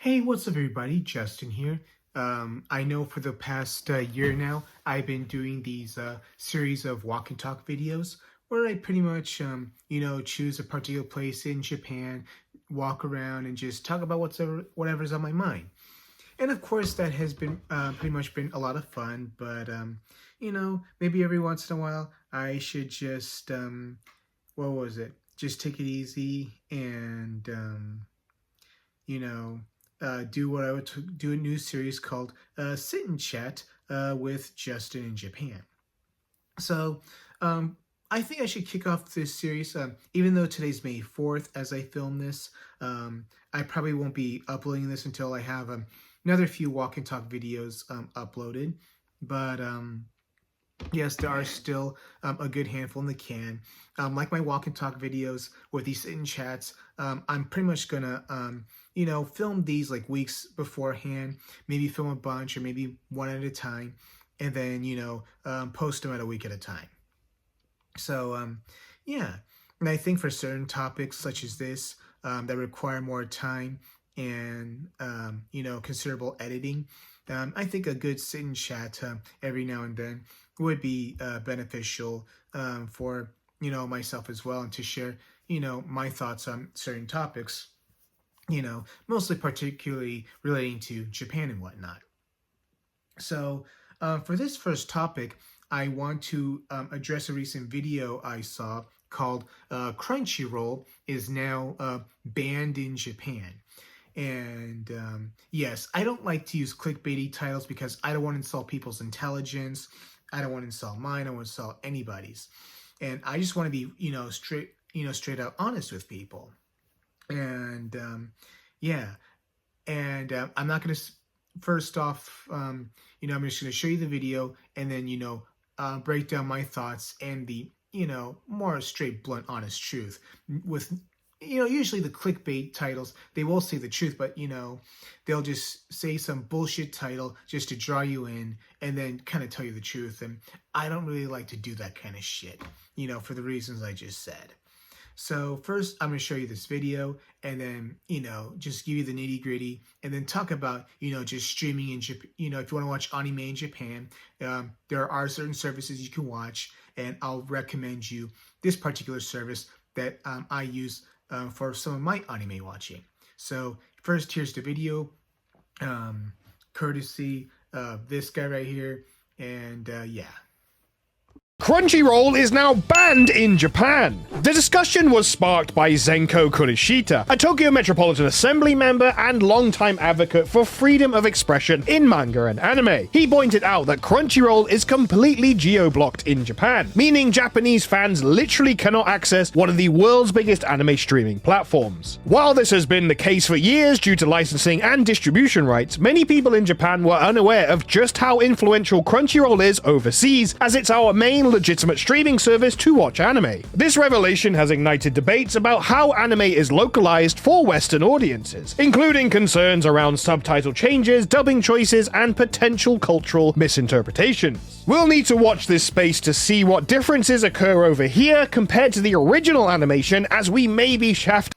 Hey, what's up, everybody? Justin here. I know for the past year now, I've been doing these series of walk and talk videos where I pretty much, choose a particular place in Japan, walk around, and just talk about whatever's on my mind. And of course, that has been pretty much been a lot of fun. But maybe every once in a while, I should just, what was it? Just take it easy and you know, do what I would do a new series called Sit and Chat with Justin in Japan. So I think I should kick off this series, even though today's May 4th as I film this. I probably won't be uploading this until I have another few walk and talk videos uploaded. But yes, there are still a good handful in the can. Like my walk and talk videos with these sit and chats, I'm pretty much gonna, film these like weeks beforehand, maybe film a bunch or maybe one at a time, and then, post them at a week at a time. So, yeah. And I think for certain topics such as this that require more time and, considerable editing, I think a good sit and chat every now and then would be beneficial for myself as well, and to share my thoughts on certain topics. Mostly particularly relating to Japan and whatnot. So for this first topic, I want to address a recent video I saw called Crunchyroll is now banned in Japan. And yes, I don't like to use clickbaity titles because I don't want to insult people's intelligence. I don't want to insult mine. I don't want to insult anybody's. And I just want to be, straight out honest with people. And yeah, and I'm not going to, first off, I'm just going to show you the video and then, break down my thoughts and the, more straight, blunt, honest truth with usually the clickbait titles, they will say the truth, but, they'll just say some bullshit title just to draw you in and then kind of tell you the truth. And I don't really like to do that kind of shit, for the reasons I just said. So first, I'm going to show you this video and then, just give you the nitty gritty and then talk about, just streaming in Japan. If you want to watch anime in Japan, there are certain services you can watch, and I'll recommend you this particular service that I use for some of my anime watching. So first, here's the video, courtesy of this guy right here. And yeah. Crunchyroll is now banned in Japan. The discussion was sparked by Zenko Kurishita, a Tokyo Metropolitan Assembly member and longtime advocate for freedom of expression in manga and anime. He pointed out that Crunchyroll is completely geo-blocked in Japan, meaning Japanese fans literally cannot access one of the world's biggest anime streaming platforms. While this has been the case for years due to licensing and distribution rights, many people in Japan were unaware of just how influential Crunchyroll is overseas, as it's our main legitimate streaming service to watch anime. This revelation has ignited debates about how anime is localized for Western audiences, including concerns around subtitle changes, dubbing choices, and potential cultural misinterpretations. We'll need to watch this space to see what differences occur over here compared to the original animation, as we may be shafted.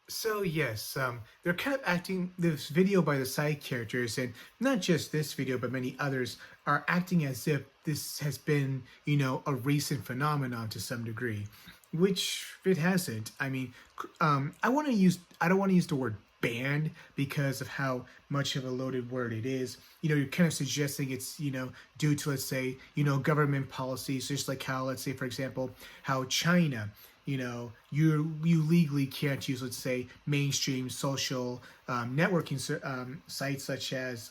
So yes, they're kind of acting this video by the side characters, and not just this video, but many others are acting as if this has been, a recent phenomenon to some degree, which it hasn't. I mean, I don't want to use the word banned because of how much of a loaded word it is. You're kind of suggesting it's, due to, let's say, government policies, just like how, let's say, for example, how China, you legally can't use, let's say, mainstream social networking sites such as,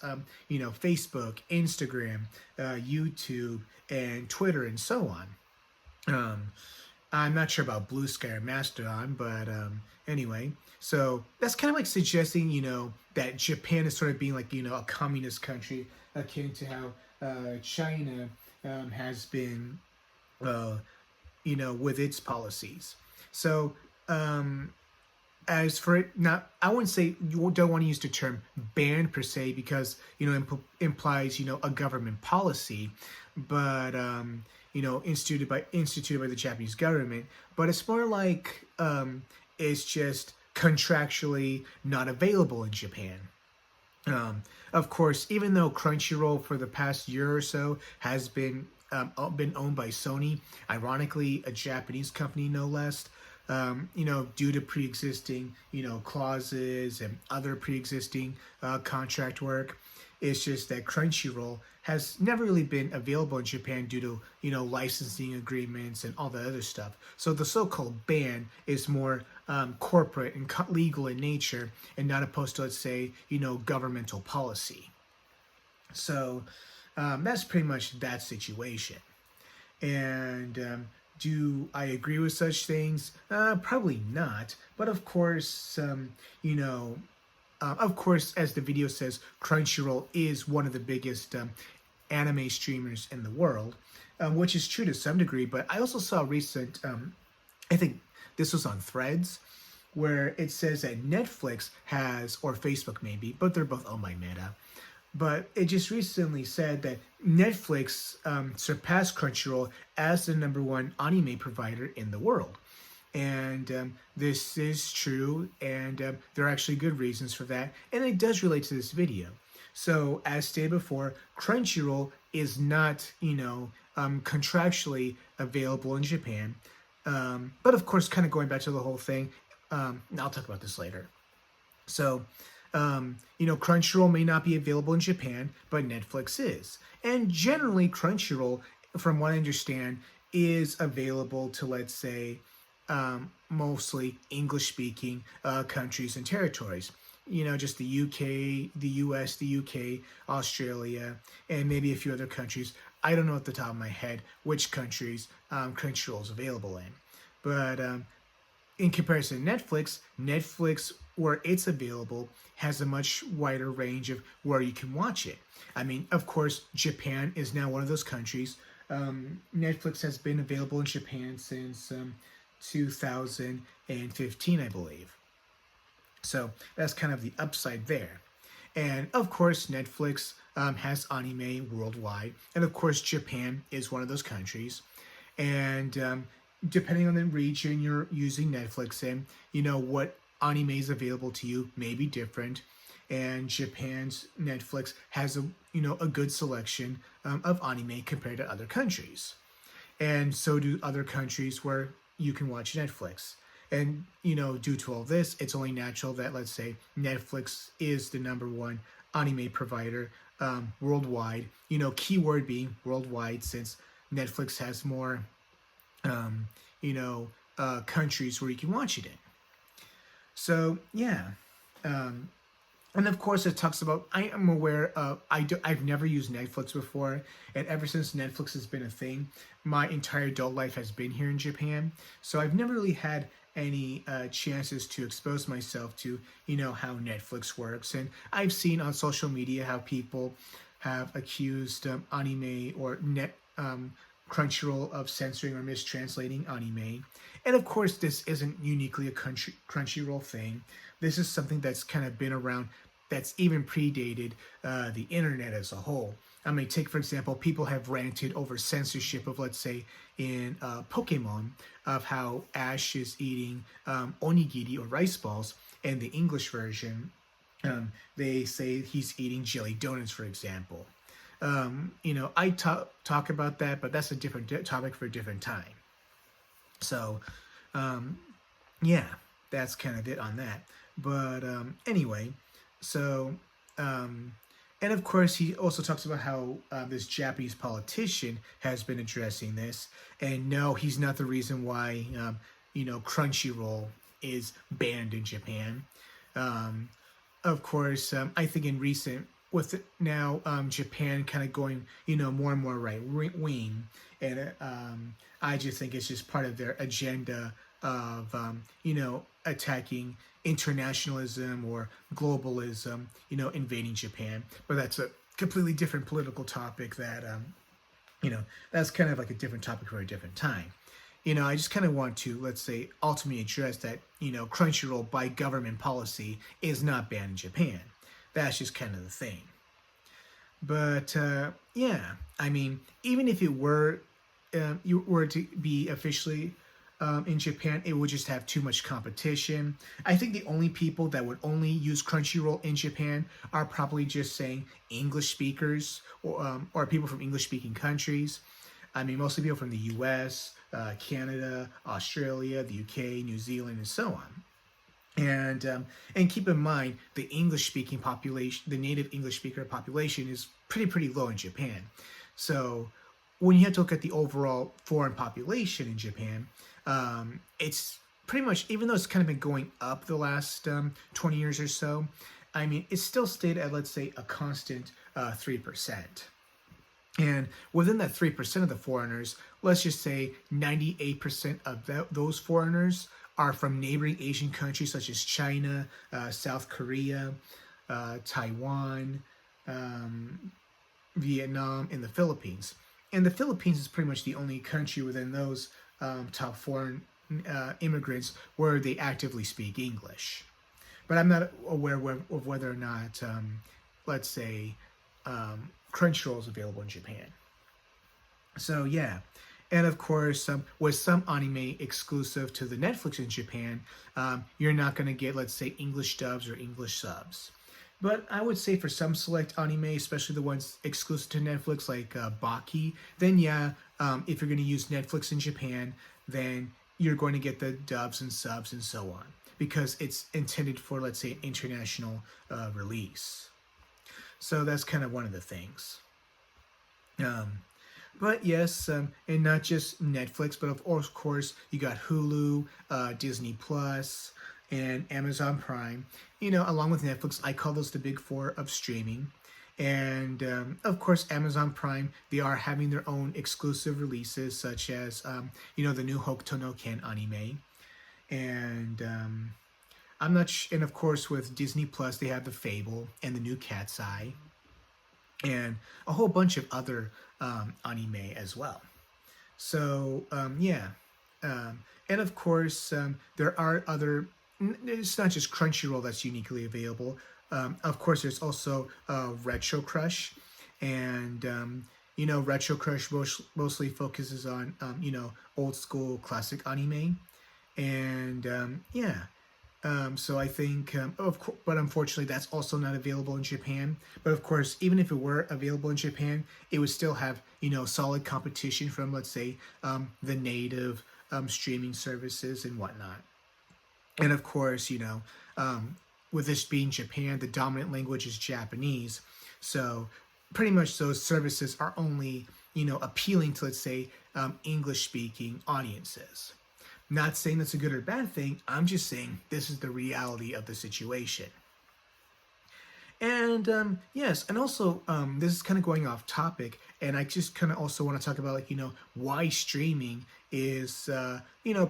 Facebook, Instagram, YouTube, and Twitter, and so on. I'm not sure about Blue Sky or Mastodon, but anyway, so that's kind of like suggesting, that Japan is sort of being like, a communist country, akin to how China has been, with its policies. So, as for it, not, I wouldn't say, you don't want to use the term ban per se because, implies, a government policy, but, instituted by the Japanese government. But it's more like, it's just contractually not available in Japan. Of course, even though Crunchyroll for the past year or so has been owned by Sony, ironically a Japanese company no less, due to pre-existing clauses and other pre-existing contract work. It's just that Crunchyroll has never really been available in Japan due to licensing agreements and all that other stuff. So the so-called ban is more corporate and legal in nature, and not opposed to, let's say, governmental policy. So that's pretty much that situation. And do I agree with such things? Probably not. But of course, of course, as the video says, Crunchyroll is one of the biggest anime streamers in the world, which is true to some degree. But I also saw a recent, I think this was on Threads, where it says that Netflix has, or Facebook maybe, but they're both owned by Meta. But it just recently said that Netflix surpassed Crunchyroll as the #1 anime provider in the world. And this is true, and there are actually good reasons for that, and it does relate to this video. So, as stated before, Crunchyroll is not, contractually available in Japan. But of course, kind of going back to the whole thing, I'll talk about this later. So, Crunchyroll may not be available in Japan, but Netflix is. And generally, Crunchyroll, from what I understand, is available to, let's say, mostly English-speaking countries and territories. Just the UK, the US, the UK, Australia, and maybe a few other countries. I don't know at the top of my head which countries Crunchyroll is available in. But in comparison to Netflix, where it's available, has a much wider range of where you can watch it. I mean, of course, Japan is now one of those countries. Netflix has been available in Japan since 2015, I believe. So that's kind of the upside there. And of course, Netflix has anime worldwide. And of course, Japan is one of those countries. And depending on the region you're using Netflix in, what anime is available to you may be different. And Japan's Netflix has a good selection of anime compared to other countries. And so do other countries where you can watch Netflix. And, due to all this, it's only natural that, let's say, Netflix is the #1 anime provider worldwide. Keyword being worldwide, since Netflix has more, countries where you can watch it in. So, yeah. And of course, it talks about, I am aware of, I've never used Netflix before, and ever since Netflix has been a thing, my entire adult life has been here in Japan. So I've never really had any chances to expose myself to, how Netflix works. And I've seen on social media how people have accused anime or Crunchyroll of censoring or mistranslating anime. And of course, this isn't uniquely a Crunchyroll thing. This is something that's kind of been around, that's even predated the internet as a whole. I mean, take, for example, people have ranted over censorship of, let's say, in Pokemon, of how Ash is eating onigiri or rice balls, and the English version, they say he's eating jelly donuts, for example. I talk about that, but that's a different topic for a different time. So, yeah, that's kind of it on that. But anyway, so, and of course, he also talks about how this Japanese politician has been addressing this. And no, he's not the reason why, Crunchyroll is banned in Japan. Of course, I think in recent, with now Japan kind of going, more and more right wing, and I just think it's just part of their agenda of, attacking internationalism or globalism, invading Japan. But that's a completely different political topic that, that's kind of like a different topic for a different time. I just kind of want to, let's say, ultimately address that, Crunchyroll by government policy is not banned in Japan. That's just kind of the thing. But yeah, I mean, even if it were, you were to be officially in Japan, it would just have too much competition. I think the only people that would only use Crunchyroll in Japan are probably just saying English speakers or people from English speaking countries. I mean, mostly people from the US, Canada, Australia, the UK, New Zealand, and so on. And keep in mind the English speaking population, the native English speaker population is pretty low in Japan. So when you have to look at the overall foreign population in Japan, it's pretty much, even though it's kind of been going up the last 20 years or so, I mean, it's still stayed at, let's say, a constant 3%. And within that 3% of the foreigners, let's just say 98% of those foreigners are from neighboring Asian countries such as China, South Korea, Taiwan, Vietnam, and the Philippines. And the Philippines is pretty much the only country within those top foreign immigrants where they actively speak English. But I'm not aware of whether or not, let's say, Crunchyroll is available in Japan. So yeah, and of course, with some anime exclusive to the Netflix in Japan, you're not going to get, let's say, English dubs or English subs. But I would say for some select anime, especially the ones exclusive to Netflix, like Baki, then yeah, if you're going to use Netflix in Japan, then you're going to get the dubs and subs and so on, because it's intended for, let's say, an international release. So that's kind of one of the things. But yes, and not just Netflix, but of course you got Hulu, Disney Plus, and Amazon Prime. You know, along with Netflix, I call those the big four of streaming. And of course, Amazon Prime, they are having their own exclusive releases, such as, the new Hokuto no Ken anime. And and of course, with Disney Plus, they have the Fable and the new Cat's Eye, and a whole bunch of other anime as well. So yeah, and of course there are other. It's not just Crunchyroll that's uniquely available. Of course, there's also Retro Crush, and Retro Crush mostly focuses on old school classic anime, and yeah. So I think, but unfortunately, that's also not available in Japan. But of course, even if it were available in Japan, it would still have, solid competition from, let's say, the native streaming services and whatnot. And of course, with this being Japan, the dominant language is Japanese. So pretty much those services are only, appealing to, let's say, English-speaking audiences. Not saying that's a good or bad thing, I'm just saying this is the reality of the situation. And yes, and also this is kind of going off topic, and I just kind of also want to talk about, why streaming is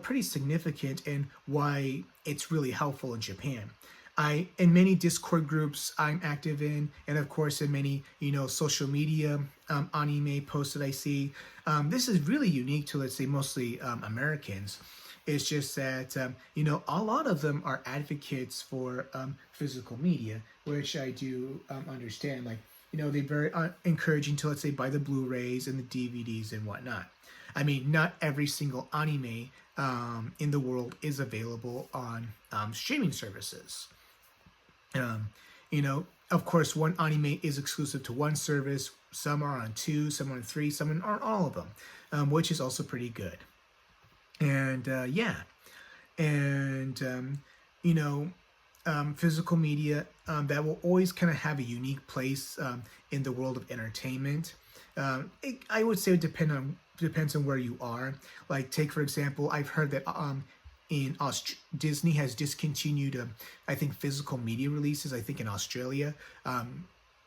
pretty significant and why it's really helpful in Japan. In many Discord groups I'm active in, and of course in many social media anime posts that I see, this is really unique to, let's say, mostly Americans. It's just that, a lot of them are advocates for physical media, which I do understand. Like, they're very encouraging to, let's say, buy the Blu-rays and the DVDs and whatnot. I mean, not every single anime in the world is available on streaming services. Of course, one anime is exclusive to one service. Some are on two, some are on three, some are on all of them, which is also pretty good. And yeah, and physical media that will always kind of have a unique place in the world of entertainment. I would say it depends on where you are. Like, take for example, I've heard that Disney has discontinued I think physical media releases, I think in Australia.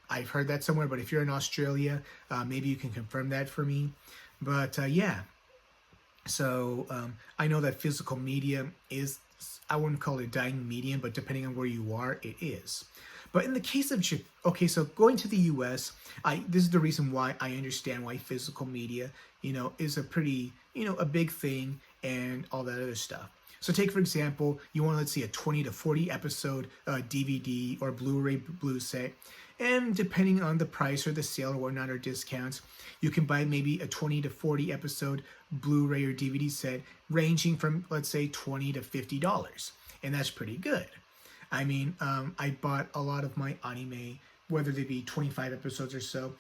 I've heard that somewhere, but if you're in Australia, maybe you can confirm that for me. But yeah. So I know that physical media is, I wouldn't call it a dying medium, but depending on where you are, it is. But in the case of, so going to the US, this is the reason why I understand why physical media, is a pretty, a big thing and all that other stuff. So take, for example, you want, let's say, a 20 to 40 episode DVD or Blu-ray blue set. And depending on the price or the sale or whatnot or discounts, you can buy maybe a 20 to 40 episode Blu-ray or DVD set ranging from, let's say, $20 to $50. And that's pretty good. I mean, I bought a lot of my anime, whether they be 25 episodes or so,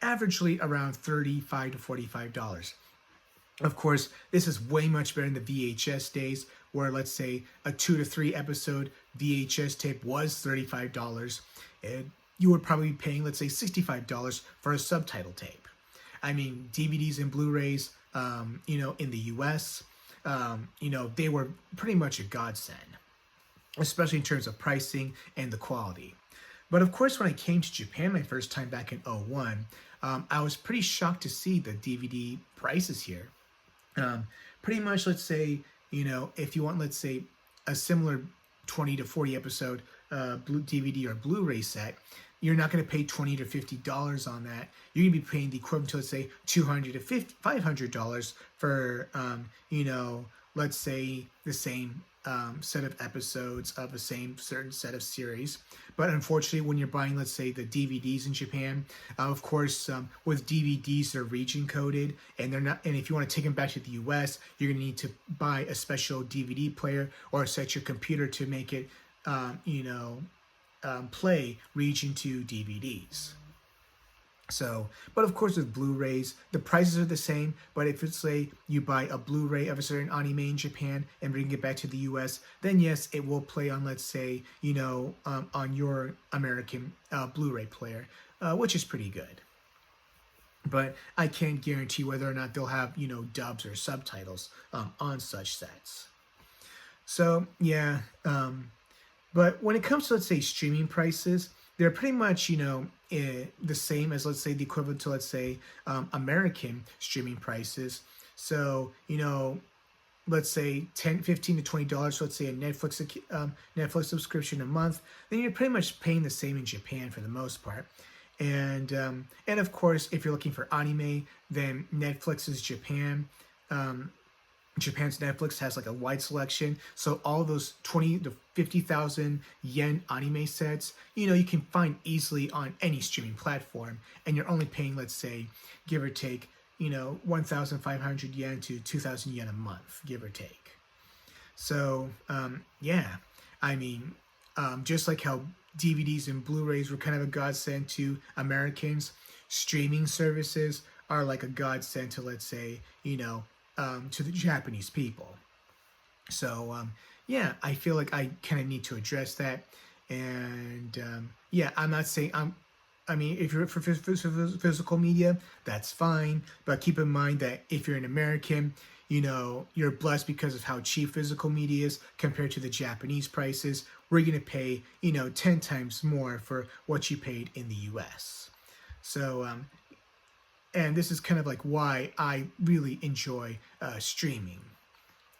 averagely around $35 to $45. Of course, this is way much better in the VHS days, where, let's say, a 2 to 3 episode VHS tape was $35. And you would probably be paying, let's say, $65 for a subtitle tape. I mean, DVDs and Blu-rays, in the US, they were pretty much a godsend, especially in terms of pricing and the quality. But of course, when I came to Japan my first time back in '01, I was pretty shocked to see the DVD prices here. Pretty much, let's say, if you want, let's say, a similar 20 to 40 episode DVD or Blu-ray set, you're not going to pay $20 to $50 on that. You're going to be paying the equivalent to, let's say, $200 to $500 for, let's say, the same set of episodes of the same certain set of series. But unfortunately, when you're buying, let's say, the DVDs in Japan, of course, with DVDs, they're region coded, and they're not. And if you want to take them back to the US, you're going to need to buy a special DVD player or set your computer to make it, play region 2 DVDs. So, but of course with Blu-rays, the prices are the same, but if it's, say, you buy a Blu-ray of a certain anime in Japan and bring it back to the US, then yes, it will play on, let's say, on your American Blu-ray player, which is pretty good. But I can't guarantee whether or not they'll have, dubs or subtitles on such sets. So, yeah, but when it comes to, let's say, streaming prices, they're pretty much, the same as, let's say, the equivalent to, let's say, American streaming prices. So, let's say $10, $15 to $20, let's say a Netflix subscription a month, then you're pretty much paying the same in Japan for the most part. And of course, if you're looking for anime, then Netflix's Japan's Netflix has like a wide selection, so all those 20 to 50,000 yen anime sets, you can find easily on any streaming platform, and you're only paying, let's say, give or take, 1,500 yen to 2,000 yen a month, give or take. So, just like how DVDs and Blu-rays were kind of a godsend to Americans, streaming services are like a godsend to, let's say, to the Japanese people. So, I feel like I kind of need to address that. And, I'm not saying if you're for physical media, that's fine. But keep in mind that if you're an American, you're blessed because of how cheap physical media is compared to the Japanese prices. We're going to pay, 10 times more for what you paid in the US. So, and this is kind of like why I really enjoy streaming.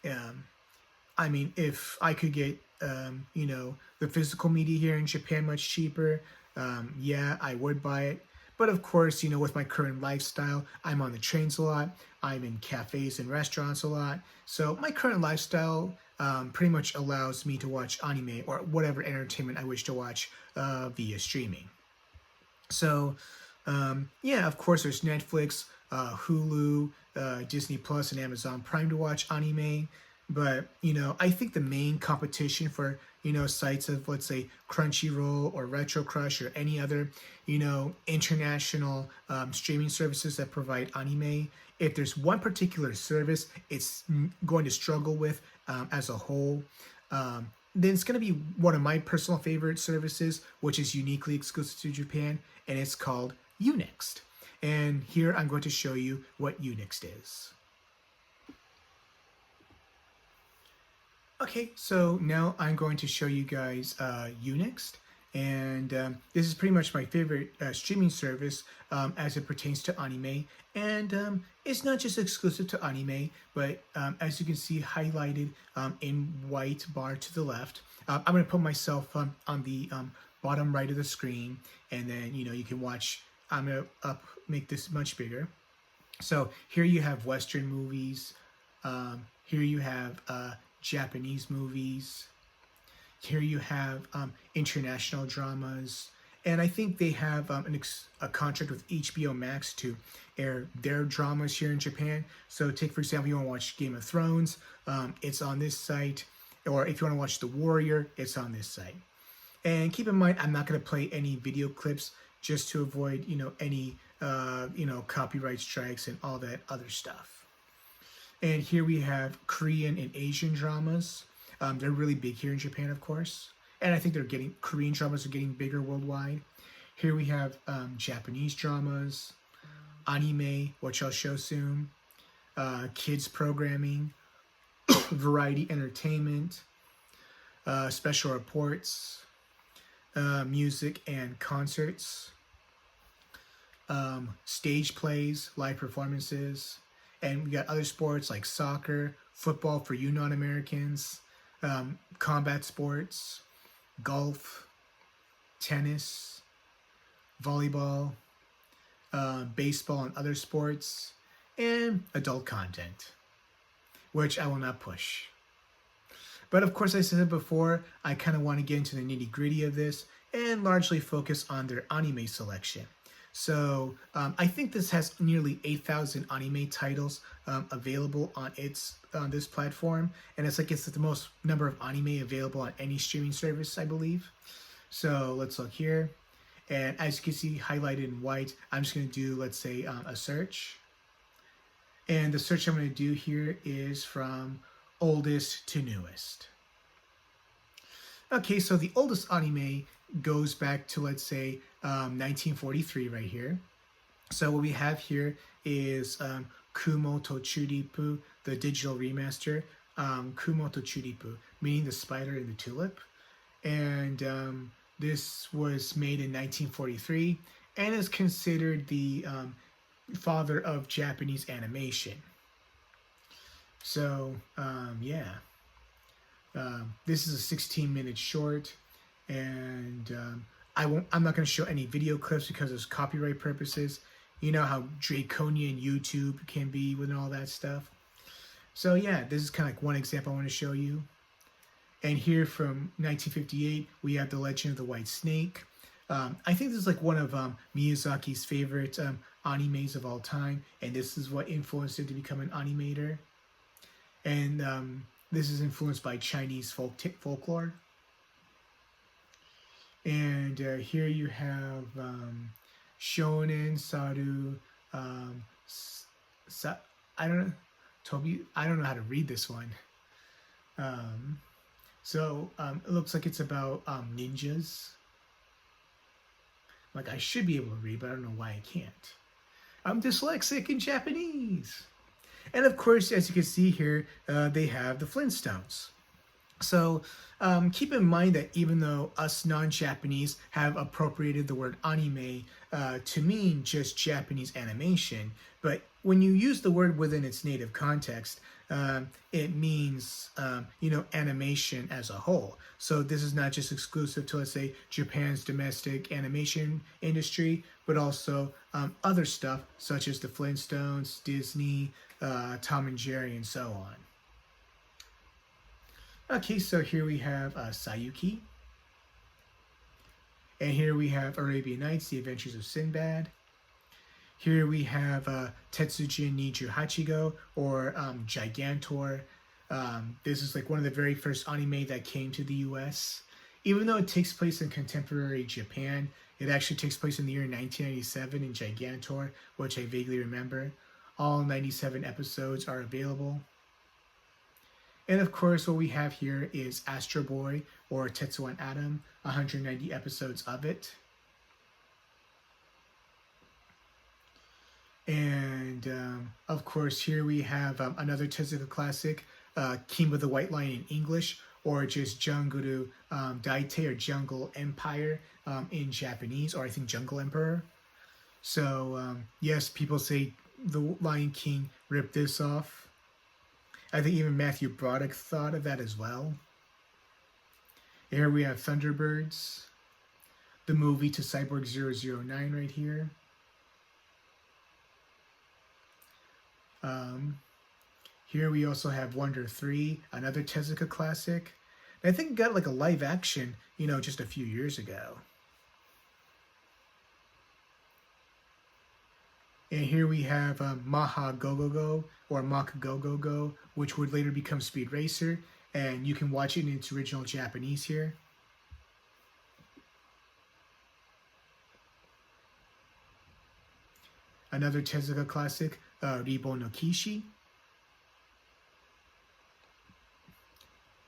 If I could get, the physical media here in Japan much cheaper, I would buy it. But of course, with my current lifestyle, I'm on the trains a lot. I'm in cafes and restaurants a lot. So my current lifestyle pretty much allows me to watch anime or whatever entertainment I wish to watch via streaming. So, of course, there's Netflix, Hulu, Disney Plus, and Amazon Prime to watch anime. But, I think the main competition for, sites of, let's say, Crunchyroll or Retro Crush or any other, international streaming services that provide anime, if there's one particular service it's going to struggle with as a whole, then it's going to be one of my personal favorite services, which is uniquely exclusive to Japan, and it's called Unext. And here I'm going to show you what Unext is. Okay, so now I'm going to show you guys Unext, and this is pretty much my favorite streaming service as it pertains to anime, and it's not just exclusive to anime, but as you can see highlighted in white bar to the left, I'm going to put myself on the bottom right of the screen, and then you can watch. I'm going to make this much bigger. So here you have Western movies, here you have Japanese movies. Here you have international dramas. And I think they have a contract with HBO Max to air their dramas here in Japan. So take, for example, you want to watch Game of Thrones, it's on this site. Or if you want to watch The Warrior, it's on this site. And keep in mind, I'm not going to play any video clips just to avoid, any, copyright strikes and all that other stuff. And here we have Korean and Asian dramas. They're really big here in Japan, of course. And I think Korean dramas are getting bigger worldwide. Here we have Japanese dramas, anime, which I'll show soon, kids programming, variety entertainment, special reports, music and concerts, stage plays, live performances, and we got other sports like soccer, football for you non-Americans, combat sports, golf, tennis, volleyball, baseball and other sports, and adult content, which I will not push. But of course, I said it before, I kind of want to get into the nitty-gritty of this and largely focus on their anime selection. So I think this has nearly 8,000 anime titles available on this platform, and it's the most number of anime available on any streaming service, I believe. So let's look here, and as you can see highlighted in white, I'm just going to do, let's say, a search, and the search I'm going to do here is from oldest to newest. Okay, so the oldest anime goes back to, let's say, 1943 right here. So what we have here is Kumo to Churipu, the digital remaster. Kumo to Churipu, meaning the spider in the tulip. And this was made in 1943 and is considered the father of Japanese animation. So, yeah. This is a 16-minute short, and I'm not going to show any video clips because of copyright purposes. You know how draconian YouTube can be with all that stuff. So yeah, this is kind of like one example I want to show you. And here from 1958, we have The Legend of the White Snake. I think this is like one of Miyazaki's favorite animes of all time, and this is what influenced him to become an animator. And this is influenced by Chinese folklore. And here you have Shonen Saru. I don't know, Toby. I don't know how to read this one. So it looks like it's about ninjas. Like I should be able to read, but I don't know why I can't. I'm dyslexic in Japanese. And of course, as you can see here, they have the Flintstones. So keep in mind that even though us non-Japanese have appropriated the word anime to mean just Japanese animation, but when you use the word within its native context, it means, animation as a whole. So this is not just exclusive to, let's say, Japan's domestic animation industry, but also other stuff such as the Flintstones, Disney, Tom and Jerry, and so on. Okay, so here we have Sayuki. And here we have Arabian Nights, The Adventures of Sinbad. Here we have Tetsujin Niju Hachigo, or Gigantor. This is like one of the very first anime that came to the US. Even though it takes place in contemporary Japan, it actually takes place in the year 1997 in Gigantor, which I vaguely remember. All 97 episodes are available. And of course, what we have here is Astro Boy, or Tetsuwan Atom, 190 episodes of it. And of course, here we have another Tezuka classic, King of the White Lion in English, or just Junguru Daite, or Jungle Empire in Japanese, or I think Jungle Emperor. So yes, people say the Lion King ripped this off. I think even Matthew Broderick thought of that as well. Here we have Thunderbirds, the movie to Cyborg 009 right here. Here we also have Wonder 3, another Tezuka classic. And I think it got like a live action, just a few years ago. And here we have Maha Go Go Go, or Maka Go Go Go, which would later become Speed Racer. And you can watch it in its original Japanese here. Another Tezuka classic, Ribo no Kishi.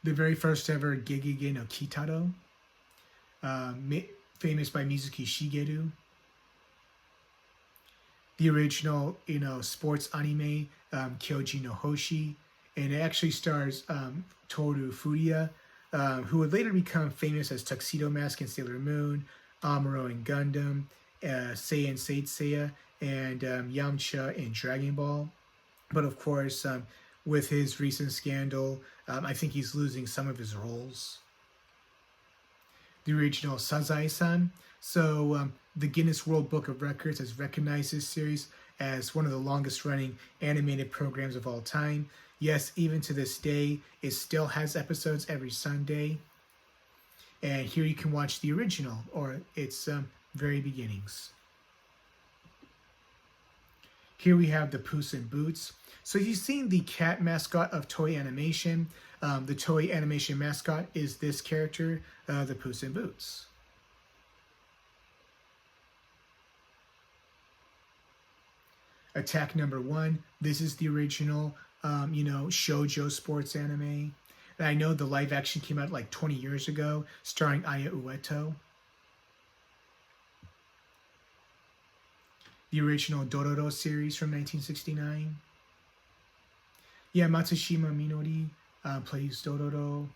The very first ever Gegege no Kitaro, famous by Mizuki Shigeru. The original, sports anime, Kyoji no Hoshi, and it actually stars Toru Furuya, who would later become famous as Tuxedo Mask in Sailor Moon, Amuro in Gundam, Seiya in Seiya, and Yamcha in Dragon Ball. But of course, with his recent scandal, I think he's losing some of his roles. The original Sazae-san. So the Guinness World Book of Records has recognized this series as one of the longest running animated programs of all time. Yes, even to this day, it still has episodes every Sunday. And here you can watch the original, or its very beginnings. Here we have the Puss in Boots. So you've seen the cat mascot of Toei Animation. The Toei Animation mascot is this character, the Puss in Boots. Attack Number 1. This is the original, shoujo sports anime. And I know the live action came out like 20 years ago, starring Aya Ueto. The original Dororo series from 1969. Yeah, Matsushima Minori plays Dororo.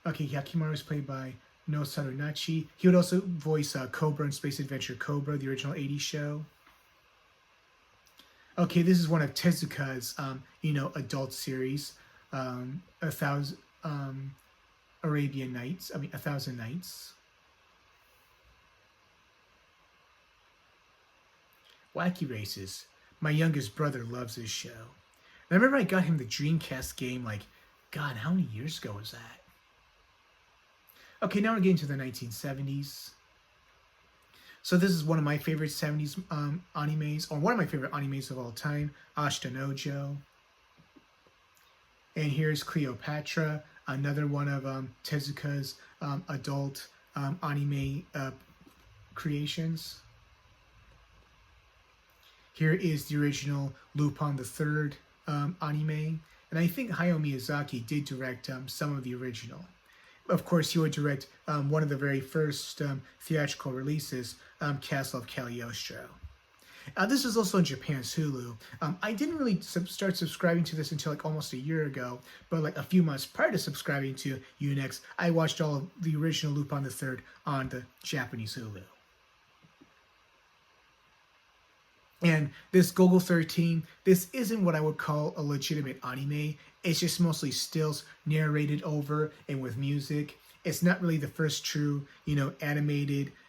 Yakimaru is played by No Sarunachi. He would also voice Cobra in Space Adventure Cobra, the original 80s show. Okay, this is one of Tezuka's, adult series, A Thousand Nights. Wacky Races. My youngest brother loves this show. And I remember I got him the Dreamcast game, God, how many years ago was that? Okay, now we're getting to the 1970s. So this is one of my favorite 70s animes, or one of my favorite animes of all time, Ashita no Joe. And here's Cleopatra, another one of Tezuka's adult anime creations. Here is the original Lupin the Third anime, and I think Hayao Miyazaki did direct some of the original. Of course, he would direct one of the very first theatrical releases, Castle of Cagliostro. This is also in Japan's Hulu. I didn't really start subscribing to this until almost a year ago, but a few months prior to subscribing to Unext, I watched all of the original Lupin the Third on the Japanese Hulu. And this Golgo 13, this isn't what I would call a legitimate anime. It's just mostly stills narrated over and with music. It's not really the first true,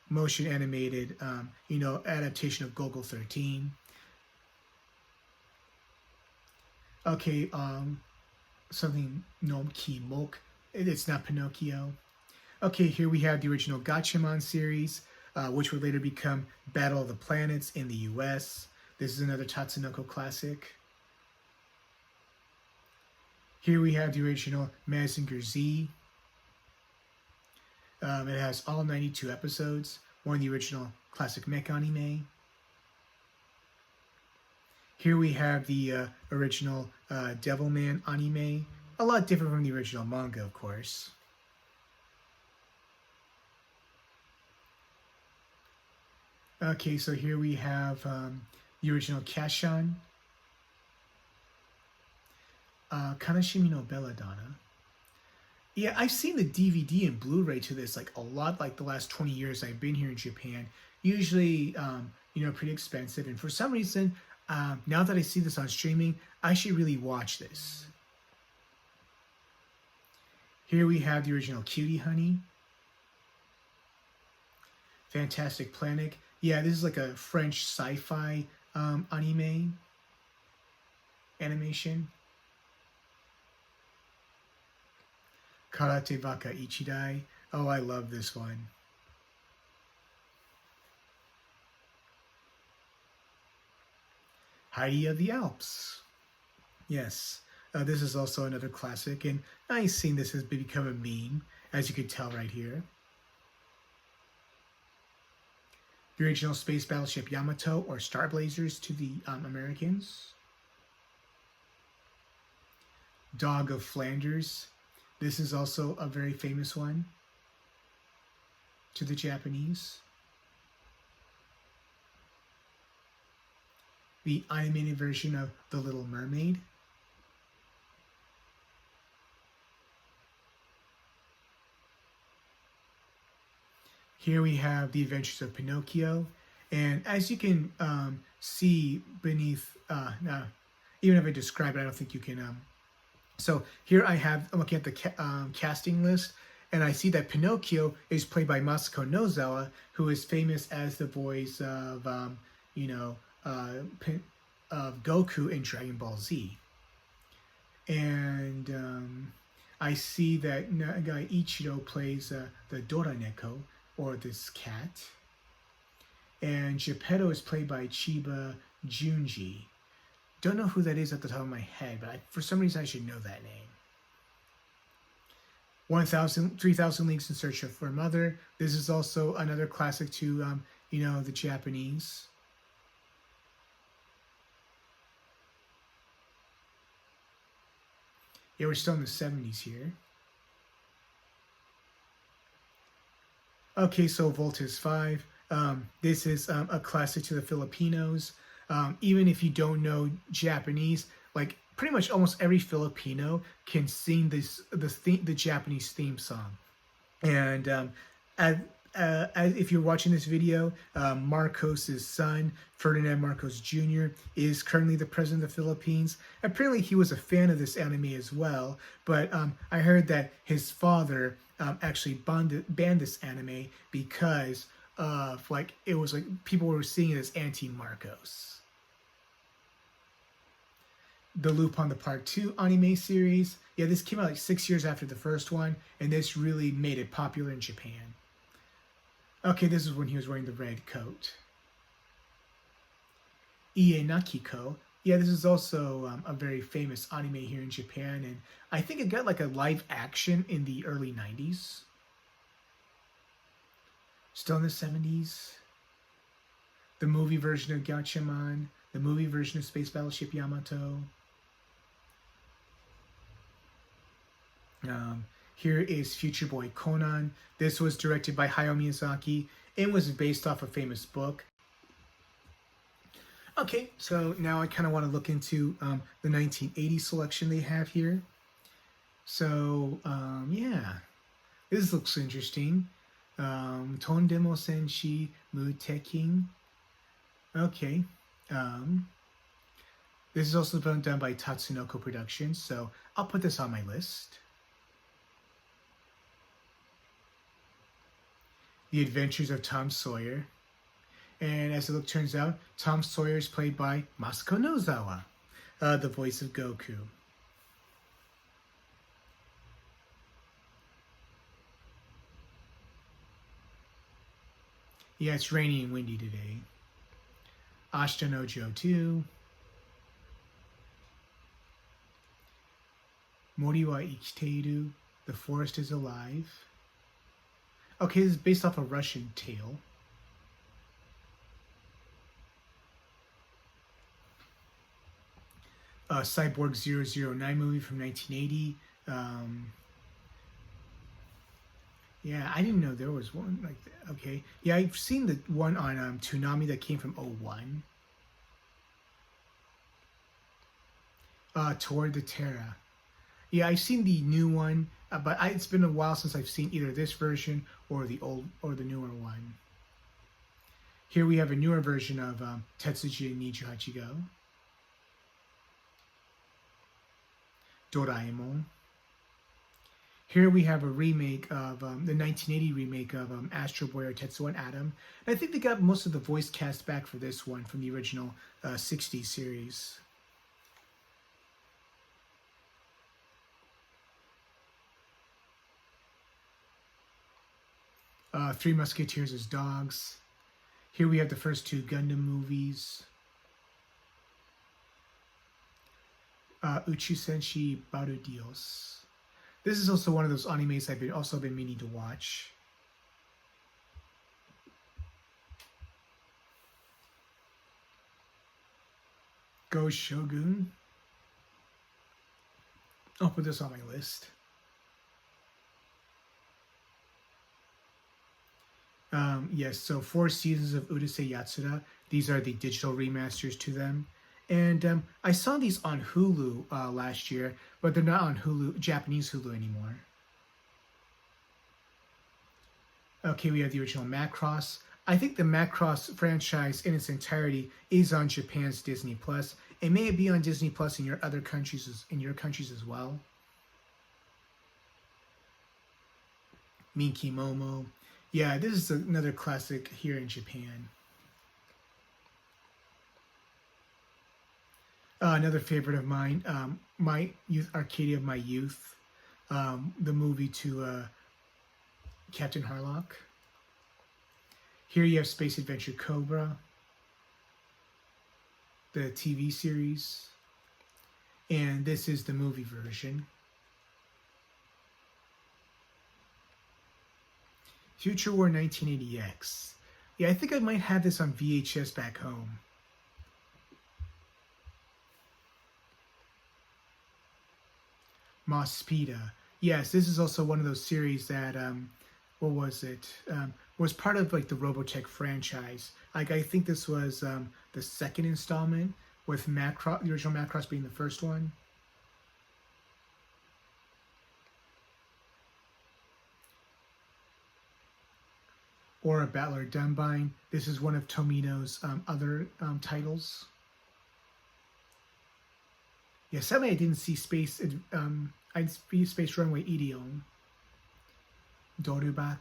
motion animated, adaptation of Golgo 13. Okay, something no ki mok. It's not Pinocchio. Okay, here we have the original Gatchaman series, which would later become Battle of the Planets in the US. This is another Tatsunoko classic. Here we have the original Mazinger Z. It has all 92 episodes, one of the original classic mech anime. Here we have the original Devilman anime, a lot different from the original manga, of course. Okay, so here we have the original Kashan, Kanashimi no Belladonna. Yeah, I've seen the DVD and Blu-ray to this a lot, the last 20 years I've been here in Japan. Usually, pretty expensive. And for some reason, now that I see this on streaming, I should really watch this. Here we have the original Cutie Honey. Fantastic Planet. Yeah, this is a French sci-fi anime. animation. Karate Waka Ichidai. Oh, I love this one. Heidi of the Alps. Yes, this is also another classic, and I've seen this has become a meme, as you can tell right here. The original space battleship Yamato, or Star Blazers to the Americans. Dog of Flanders. This is also a very famous one to the Japanese. The animated version of The Little Mermaid. Here we have The Adventures of Pinocchio. And as you can see beneath, even if I describe it, I don't think you can. So here I'm looking at the casting list, and I see that Pinocchio is played by Masako Nozawa, who is famous as the voice of, of Goku in Dragon Ball Z. And I see that Nagai Ichiro plays the Doraneko, or this cat. And Geppetto is played by Chiba Junji. Don't know who that is at the top of my head, but for some reason I should know that name. 3,000 Leagues in Search of Her Mother. This is also another classic to, the Japanese. Yeah, we're still in the 70s here. Okay, so Voltes 5. This is a classic to the Filipinos. Even if you don't know Japanese, like pretty much almost every Filipino can sing the Japanese theme song. And if you're watching this video, Marcos's son, Ferdinand Marcos Jr., is currently the president of the Philippines. Apparently, he was a fan of this anime as well, but I heard that his father actually banned this anime because of it was like people were seeing it as anti-Marcos. The Lupin the Part 2 anime series. Yeah, this came out like 6 years after the first one, and this really made it popular in Japan. Okay, this is when he was wearing the red coat. Ie Nakiko. Yeah, this is also a very famous anime here in Japan, and I think it got like a live action in the early 90s. Still in the 70s. The movie version of Gatchaman. The movie version of Space Battleship Yamato. Here is Future Boy Conan. This was directed by Hayao Miyazaki and was based off a famous book. Okay, so now I kind of want to look into the 1980 selection they have here. So, yeah, this looks interesting. Tondemo Senshi Muteking. Okay. This is also done by Tatsunoko Productions, so I'll put this on my list. The Adventures of Tom Sawyer. And as it turns out, Tom Sawyer is played by Masako Nozawa, the voice of Goku. Yeah, it's rainy and windy today. Ashita no Joe 2. Mori wa ikiteiru. The Forest is Alive. Okay, this is based off a Russian tale. Cyborg 009 movie from 1980. Yeah, I didn't know there was one like that. Okay. Yeah, I've seen the one on Toonami that came from 01. Toward the Terra. Yeah, I've seen the new one, but it's been a while since I've seen either this version or the old or the newer one. Here we have a newer version of Tetsuji Nijuhachigo. Doraemon. Here we have a remake of the 1980 remake of Astro Boy or Tetsuo and Atom. And I think they got most of the voice cast back for this one from the original 60s series. Three Musketeers as dogs. Here we have the first two Gundam movies. Uchu Senshi Baru Dios. This is also one of those animes I've also been meaning to watch. Go Shogun. I'll put this on my list. Yes, so 4 seasons of Urusei Yatsura. These are the digital remasters to them. And I saw these on Hulu last year, but they're not on Hulu, Japanese Hulu anymore. Okay, we have the original Macross. I think the Macross franchise in its entirety is on Japan's Disney Plus. It may be on Disney Plus in your other countries, as well. Minky Momo. Yeah, this is another classic here in Japan. Another favorite of mine, my youth Arcadia of my youth, the movie to Captain Harlock. Here you have Space Adventure Cobra, the TV series, and this is the movie version. Future War 1980X. Yeah, I think I might have this on VHS back home. Mospita. Yes, this is also one of those series that, what was it? Was part of like the Robotech franchise. Like I think this was the second installment, with Macross, the original Macross being the first one. Or a Battler Dunbine. This is one of Tomino's other titles. Yeah, sadly I didn't see Space Runway Ideon. Dorubak.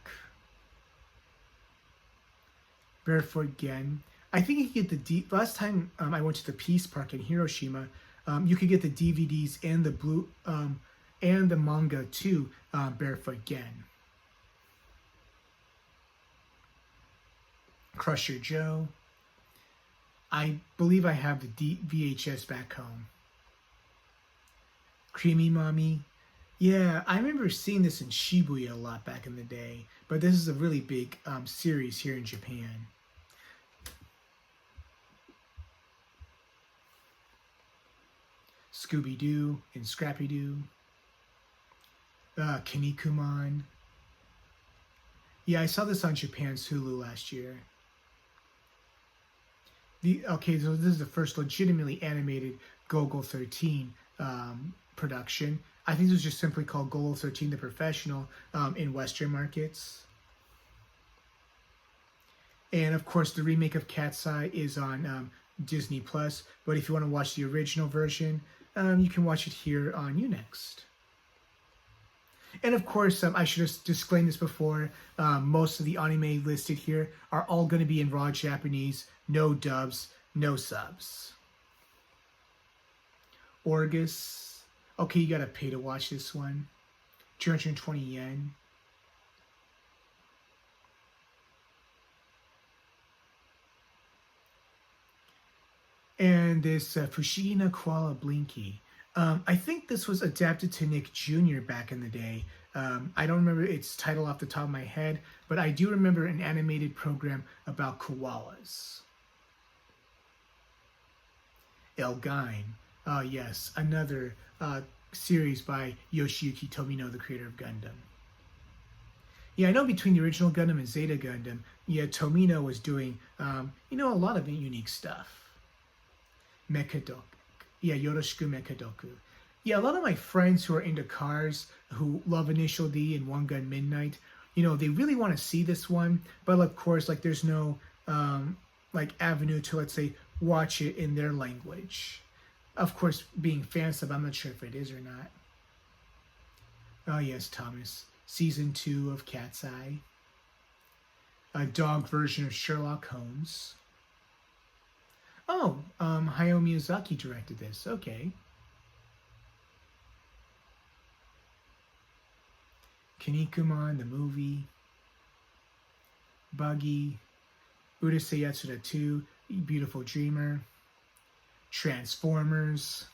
Barefoot Gen. I think you could get the last time I went to the Peace Park in Hiroshima, you could get the DVDs and the and the manga too. Barefoot Gen. Crusher Joe. I believe I have the VHS back home. Creamy Mommy. Yeah, I remember seeing this in Shibuya a lot back in the day, but this is a really big series here in Japan. Scooby-Doo and Scrappy-Doo. Kinnikuman. Yeah, I saw this on Japan's Hulu last year. Okay, so this is the first legitimately animated Gogol 13 production. I think this was just simply called Gogol 13 The Professional in Western markets. And of course, the remake of Cat's Eye is on Disney Plus. But if you want to watch the original version, you can watch it here on Unext. And of course, I should have disclaimed this before, most of the anime listed here are all going to be in raw Japanese, no dubs, no subs. Orgus. Okay, you gotta pay to watch this one. 220 yen. And this Fushigi no Koala Blinky. I think this was adapted to Nick Jr. back in the day. I don't remember its title off the top of my head, but I do remember an animated program about koalas. Elgain. Yes, another series by Yoshiyuki Tomino, the creator of Gundam. Yeah, I know between the original Gundam and Zeta Gundam, yeah, Tomino was doing, a lot of unique stuff. Mechadoku. Yeah, Yoroshiku Mechadoku. Yeah, a lot of my friends who are into cars, who love Initial D and One Gun Midnight, they really want to see this one, but of course, there's no, avenue to, let's say, watch it in their language. Of course, being fan sub, I'm not sure if it is or not. Oh yes, Thomas. Season 2 of Cat's Eye. A dog version of Sherlock Holmes. Oh, Hayao Miyazaki directed this. Okay. Kinnikuman, the movie. Buggy, Urusei Yatsura 2, Beautiful Dreamer, Transformers,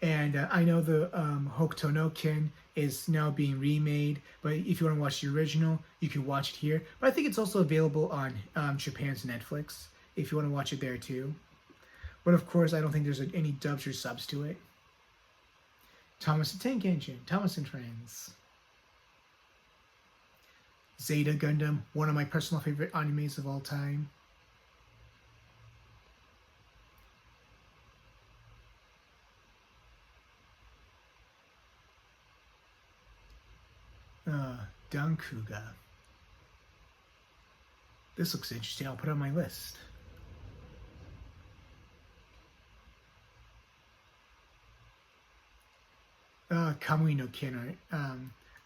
and I know the Hokuto no Ken is now being remade, but if you want to watch the original, you can watch it here. But I think it's also available on Japan's Netflix if you want to watch it there too. But of course, I don't think there's any dubs or subs to it. Thomas the Tank Engine, Thomas and Friends. Zeta Gundam, one of my personal favorite animes of all time. Dankuga. This looks interesting. I'll put it on my list. Kamui no Ken.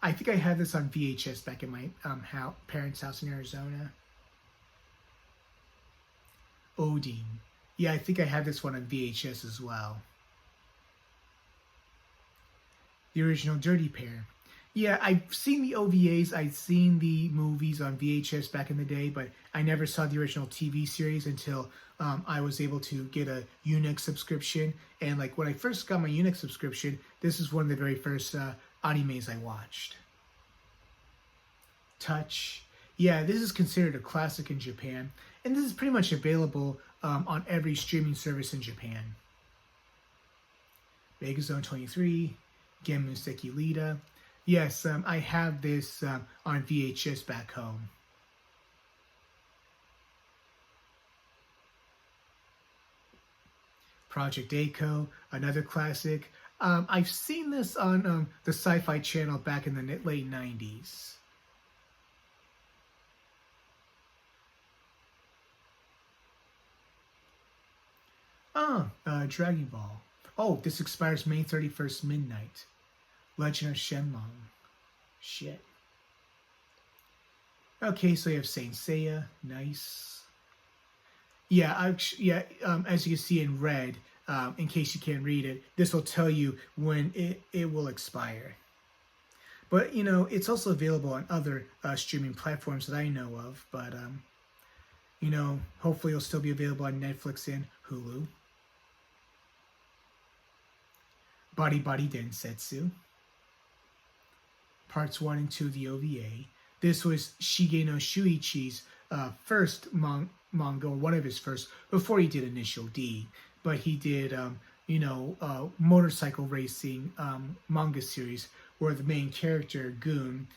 I think I had this on VHS back in my parents' house in Arizona. Odin. Yeah, I think I had this one on VHS as well. The original Dirty Pair. Yeah, I've seen the OVAs, I've seen the movies on VHS back in the day, but I never saw the original TV series until I was able to get a Unix subscription. And like when I first got my Unix subscription, this is one of the very first animes I watched. Touch. Yeah, this is considered a classic in Japan, and this is pretty much available on every streaming service in Japan. Megazone 23, Genmu Seki Lita. Yes, I have this on VHS back home. Project Echo, another classic. I've seen this on the Sci-Fi Channel back in the late 90s. Dragon Ball. Oh, this expires May 31st midnight. Legend of Shenlong. Shit. Okay, so you have Saint Seiya. Nice. Yeah, as you can see in red, in case you can't read it, this will tell you when it will expire. But, you know, it's also available on other streaming platforms that I know of. But, you know, hopefully it'll still be available on Netflix and Hulu. Body Body Densetsu. Parts 1 and 2 of the OVA. This was Shige no Shuichi's first manga, or one of his first, before he did Initial D. But he did, motorcycle racing manga series where the main character, Goon,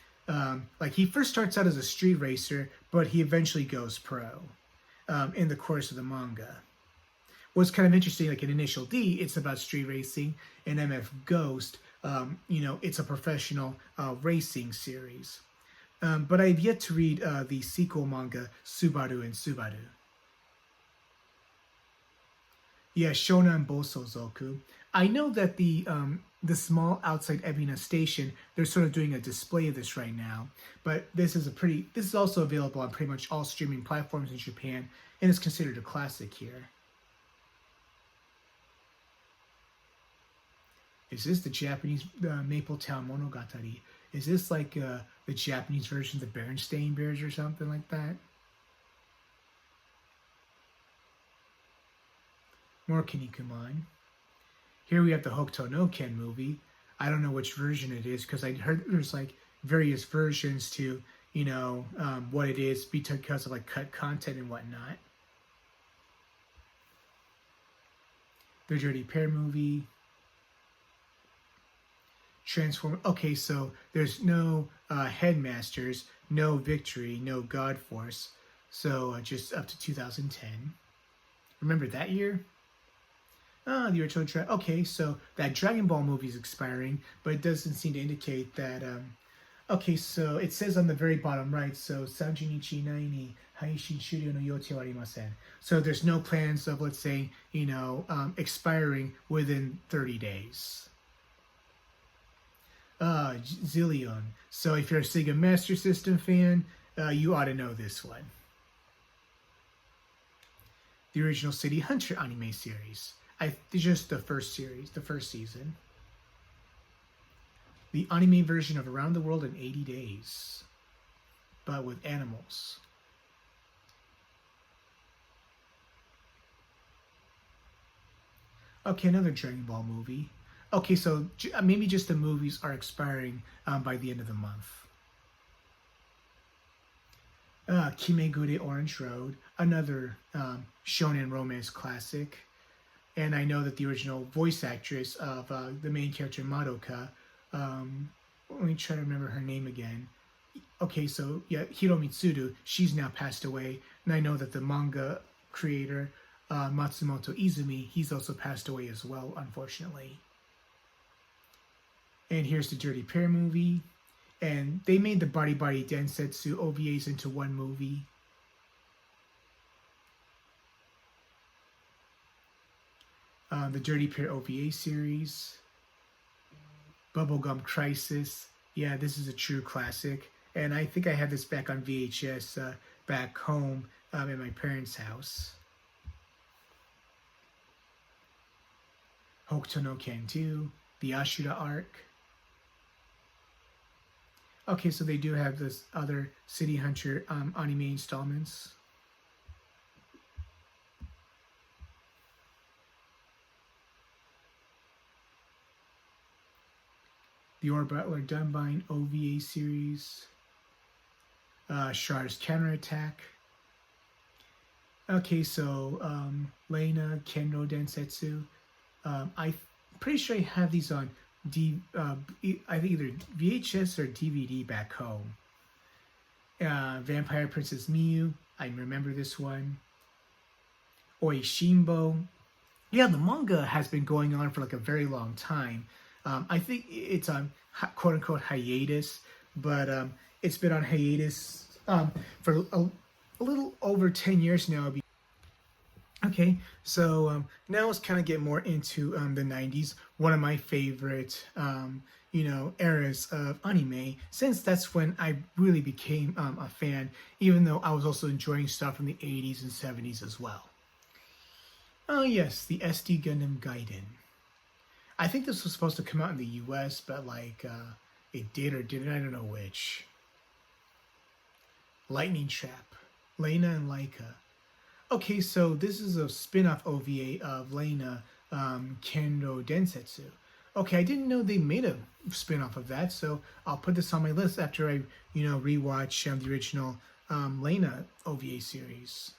like he first starts out as a street racer, but he eventually goes pro in the course of the manga. What's kind of interesting, like in Initial D, it's about street racing, and MF Ghost, it's a professional racing series. But I've yet to read the sequel manga, Subaru and Subaru. Yeah, Shonan Bosozoku. I know that the small outside Ebina station, they're sort of doing a display of this right now. But this is also available on pretty much all streaming platforms in Japan, and is considered a classic here. Is this the Japanese Maple Town Monogatari? Is this like the Japanese version of the Berenstain Bears or something like that? More Kinnikuman. Here we have the Hokuto no Ken movie. I don't know which version it is because I heard there's like various versions to, what it is because of like cut content and whatnot. The Dirty Pair movie. Transform. Okay, so there's no Headmasters, no Victory, no God Force. So just up to 2010. Remember that year? The original. Okay, so that Dragon Ball movie is expiring, but it doesn't seem to indicate that. Okay, so it says on the very bottom right. So Sanjinichi Naini Haishin Shuryo no Yote wa arimasen. So there's no plans of, let's say, expiring within 30 days. Zillion. So if you're a Sega Master System fan, you ought to know this one. The original City Hunter anime series. Just the first series, the first season. The anime version of Around the World in 80 Days, but with animals. Okay, another Dragon Ball movie. Okay, so maybe just the movies are expiring by the end of the month. Kimegure Orange Road, another shonen romance classic. And I know that the original voice actress of the main character Madoka, um, let me try to remember her name again. Okay, so yeah, Hiro Mitsudu, she's now passed away, and I know that the manga creator Matsumoto Izumi, he's also passed away as well, unfortunately. And here's the Dirty Pair movie, and they made the Bari Bari Densetsu OVAs into one movie. The Dirty Pair OVA series, Bubblegum Crisis. Yeah, this is a true classic, and I think I had this back on VHS back home at my parents' house. Hokuto no Ken 2, the Ashura arc. Okay, so they do have this other City Hunter anime installments. The Or Butler Dunbine OVA series. Char's Counterattack. Okay, so Leina Kenro Densetsu. I'm pretty sure I have these on I think either VHS or DVD back home. Vampire Princess Miyu, I remember this one. Oishimbo. Yeah, the manga has been going on for like a very long time. I think it's on quote unquote hiatus, but it's been on hiatus for a little over 10 years now. Okay, so now let's kind of get more into the 90s, one of my favorite, eras of anime, since that's when I really became a fan, even though I was also enjoying stuff from the 80s and 70s as well. Oh yes, the SD Gundam Gaiden. I think this was supposed to come out in the US, but it did or didn't, I don't know which. Lightning Trap, Lena and Laika. Okay, so this is a spin-off OVA of Lena Kendo Densetsu. Okay, I didn't know they made a spin-off of that, so I'll put this on my list after I, rewatch the original Lena OVA series.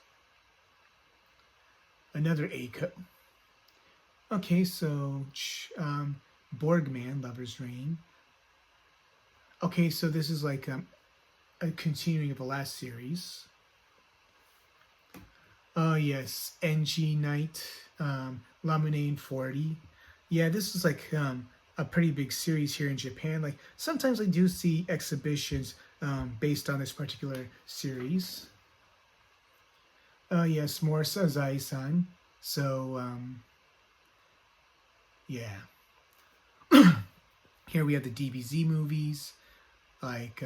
Another Eiko. Okay, so Borgman, Lover's Rain. Okay, so this is like a continuing of the last series. Oh yes, NG Night, Lemonade 40. Yeah, this is like a pretty big series here in Japan. Like sometimes I do see exhibitions based on this particular series. Yes, more Sazai-san. So yeah. Here we have the DBZ movies, like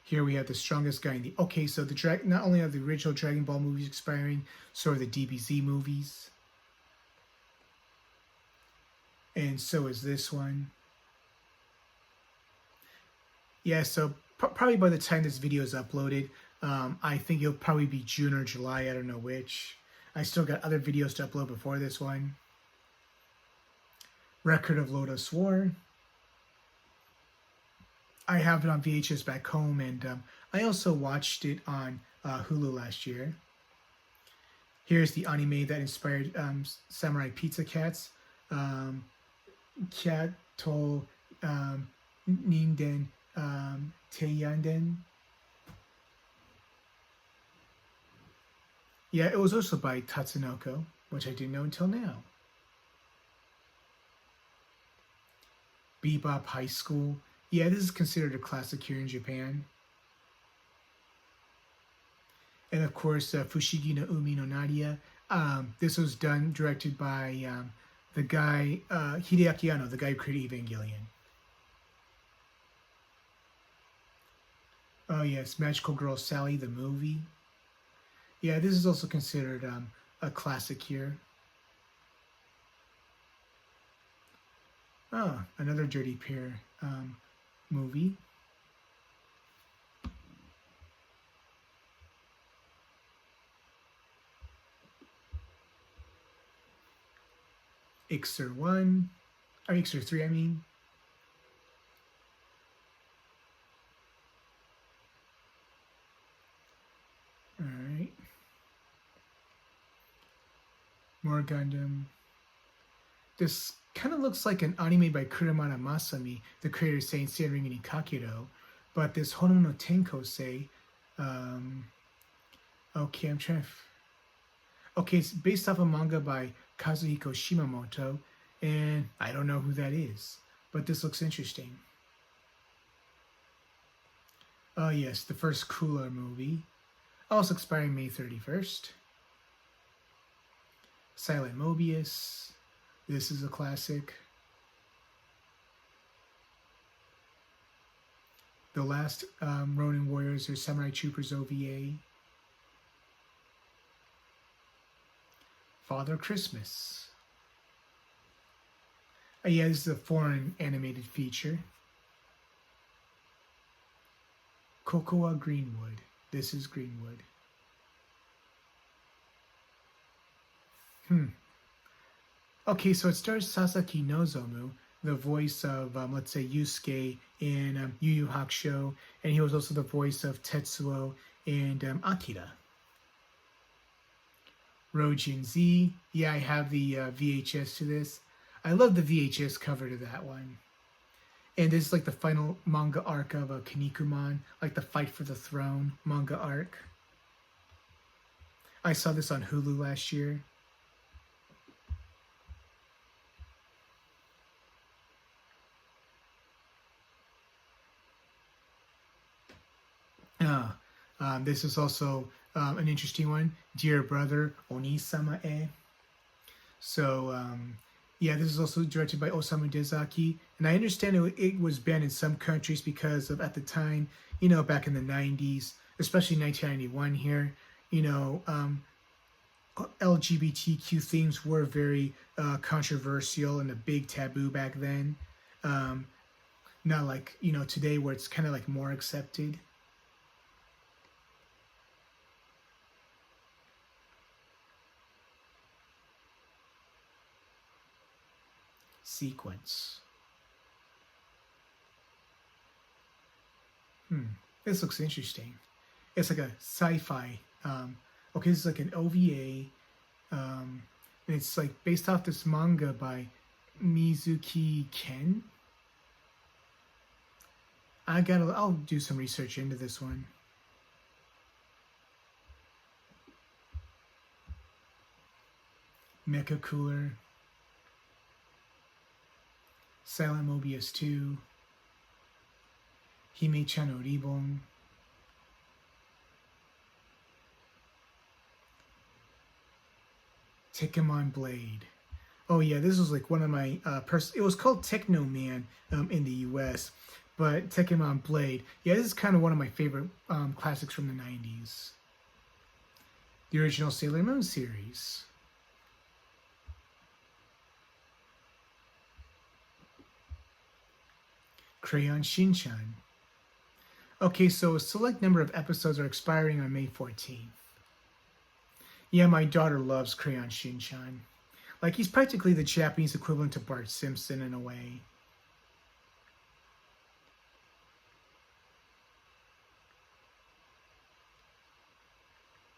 here we have the strongest guy in the. Okay, so not only are the original Dragon Ball movies expiring, so are the DBZ movies, and so is this one. Yeah, so probably by the time this video is uploaded, I think it'll probably be June or July. I don't know which. I still got other videos to upload before this one. Record of Lotus War. I have it on VHS back home, and I also watched it on Hulu last year. Here's the anime that inspired Samurai Pizza Cats. Kyato Ninden Teiyanden. Yeah, it was also by Tatsunoko, which I didn't know until now. Bebop High School. Yeah, this is considered a classic here in Japan. And of course, Fushigi no Umi no Nadia. This was directed by the guy, Hideaki Anno, the guy who created Evangelion. Oh yes, Magical Girl Sally, the movie. Yeah, this is also considered a classic here. Oh, another Dirty Pair movie. Ixer 1, or Ixer 3, I mean. Alright. More Gundam. This kind of looks like an anime by Kuramada Masami, the creator of Saint Seiya Ring and Ikakiro, but this Hono no Tenkosei, okay, I'm trying to... Okay, it's based off a manga by Kazuhiko Shimamoto, and I don't know who that is, but this looks interesting. Oh yes, the first Cooler movie, also expiring May 31st. Silent Mobius, this is a classic. The Last Ronin Warriors or Samurai Troopers OVA. Father Christmas. Yeah, this is a foreign animated feature. Cocoa Greenwood. This is Greenwood. Okay, so it stars Sasaki Nozomu, the voice of, let's say, Yusuke in Yu Yu Hakusho, and he was also the voice of Tetsuo and Akira. Rojin Z. Yeah, I have the VHS to this. I love the VHS cover to that one. And this is like the final manga arc of Kinnikuman, like the Fight for the Throne manga arc. I saw this on Hulu last year. This is also an interesting one. Dear Brother, Onisama e. So, yeah, this is also directed by Osamu Dezaki. And I understand it was banned in some countries because of, at the time, you know, back in the 90s, especially 1991 here, you know, LGBTQ themes were very controversial and a big taboo back then. Not like, you know, today where it's kind of like more accepted. Sequence. This looks interesting. It's like a sci-fi. Okay, this is like an OVA. And it's like based off this manga by Mizuki Ken. I'll do some research into this one. Mecha Cooler. Silent Mobius 2. Hime-chan no Ribbon. Tekemon Blade. Oh yeah, this was like one of my it was called Techno Man in the US, but Tekemon Blade. Yeah, this is kind of one of my favorite classics from the 90s. The original Sailor Moon series. Crayon Shinchan. Okay, so a select number of episodes are expiring on May 14th. Yeah, my daughter loves Crayon Shinchan. Like, he's practically the Japanese equivalent to Bart Simpson in a way.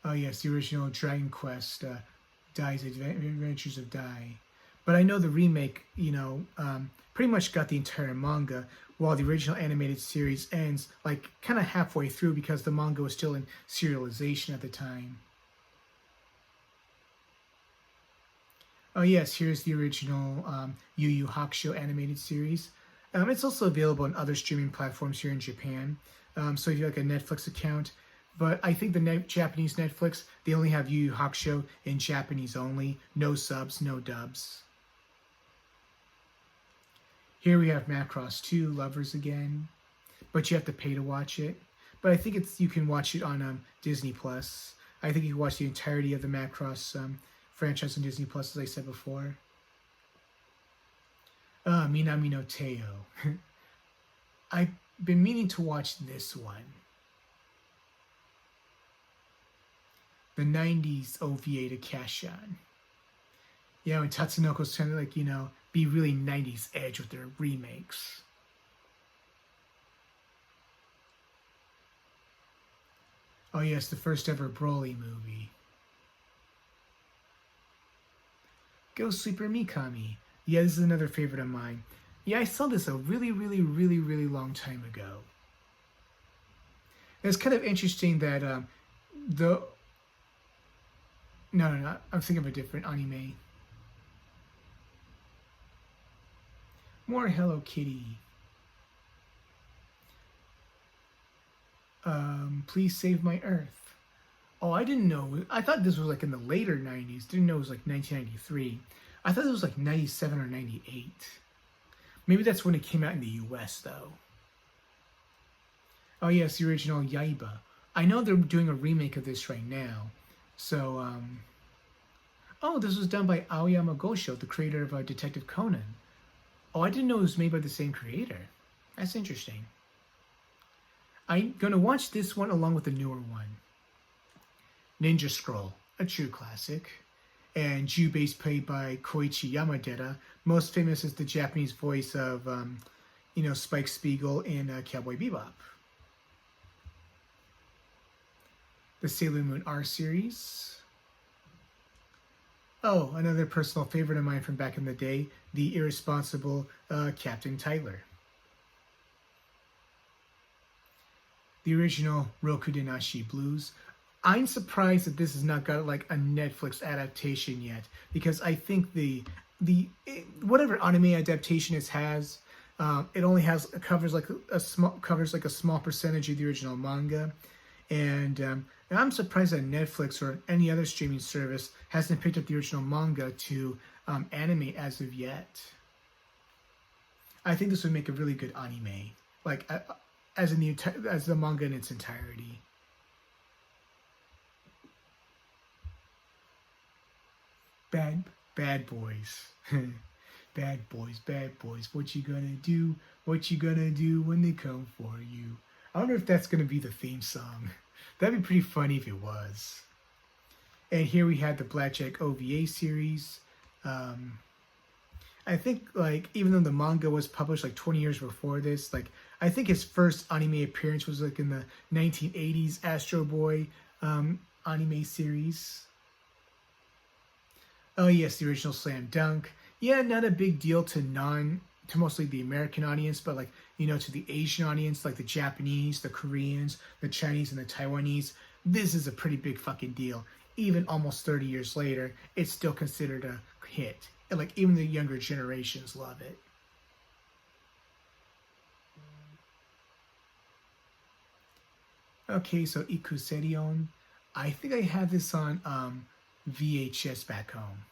Oh yes, the original Dragon Quest, Dai's Adventures of Dai. But I know the remake, you know, pretty much got the entire manga, while the original animated series ends like kind of halfway through because the manga was still in serialization at the time. Oh yes, here's the original Yu Yu Hakusho animated series. It's also available on other streaming platforms here in Japan. So if you have like a Netflix account, but I think the Japanese Netflix, they only have Yu Yu Hakusho in Japanese only, no subs, no dubs. Here we have Macross 2, Lovers Again, but you have to pay to watch it. But I think you can watch it on Disney Plus. I think you can watch the entirety of the Macross franchise on Disney Plus, as I said before. Minami no Teo. I've been meaning to watch this one. The 90s OVA to Cash On. Yeah, when Tatsunoko's trying to, like, be really 90s edge with their remakes. Oh yes, the first ever Broly movie. Ghost Sleeper Mikami. Yeah, this is another favorite of mine. Yeah, I saw this a really, really, really, really long time ago. It's kind of interesting that the no, I'm thinking of a different anime. More Hello Kitty. Please save my Earth. Oh, I didn't know. I thought this was like in the later 90s. Didn't know it was like 1993. I thought it was like 97 or 98. Maybe that's when it came out in the US, though. Oh, yes, the original Yaiba. I know they're doing a remake of this right now. So, oh, this was done by Aoyama Gosho, the creator of Detective Conan. Oh, I didn't know it was made by the same creator. That's interesting. I'm gonna watch this one along with the newer one. Ninja Scroll, a true classic. And Jubei's played by Koichi Yamadera, most famous as the Japanese voice of, Spike Spiegel in Cowboy Bebop. The Sailor Moon R series. Oh, another personal favorite of mine from back in the day, the irresponsible Captain Tyler. The original Rokudenashi Blues. I'm surprised that this has not got like a Netflix adaptation yet, because I think whatever anime adaptation it has, it only covers like a small percentage of the original manga, and I'm surprised that Netflix or any other streaming service hasn't picked up the original manga to animate as of yet. I think this would make a really good anime, like as the manga in its entirety. Bad boys. Bad boys. What you gonna do? What you gonna do when they come for you? I wonder if that's gonna be the theme song. That'd be pretty funny if it was. And here we had the Blackjack OVA series. I think, like, even though the manga was published like 20 years before this, like, I think his first anime appearance was like in the 1980s Astro Boy anime series. Oh yes, the original Slam Dunk. Yeah, not a big deal to mostly the American audience, but like, to the Asian audience, like the Japanese, the Koreans, the Chinese, and the Taiwanese, this is a pretty big fucking deal. Even almost 30 years later, it's still considered a hit. And like, even the younger generations love it. Okay, so Ikuserion. I think I have this on VHS back home.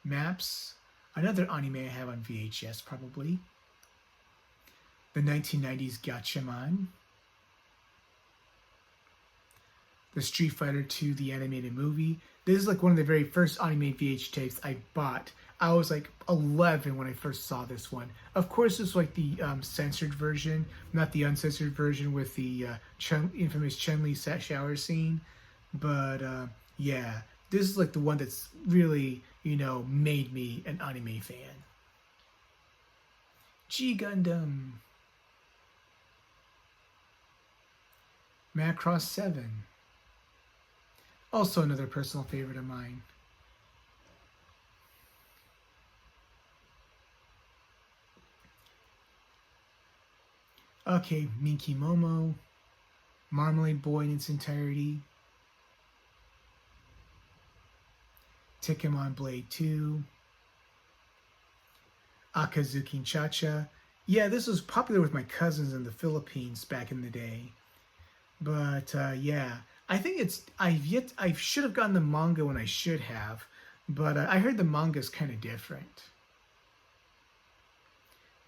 Maps, another anime I have on VHS probably. The 1990s Gatchaman. The Street Fighter 2, the animated movie. This is like one of the very first anime VH tapes I bought. I was like 11 when I first saw this one. Of course, it's like the censored version, not the uncensored version with the infamous Chun-Li shower scene. But yeah, this is like the one that's really, made me an anime fan. G Gundam. Macross 7. Also another personal favorite of mine. Okay, Minky Momo. Marmalade Boy in its entirety. Tikemon Blade 2. Akazuki Cha-Cha. Yeah, this was popular with my cousins in the Philippines back in the day. But yeah, I think I should have gotten the manga when I should have, but I heard the manga's kind of different.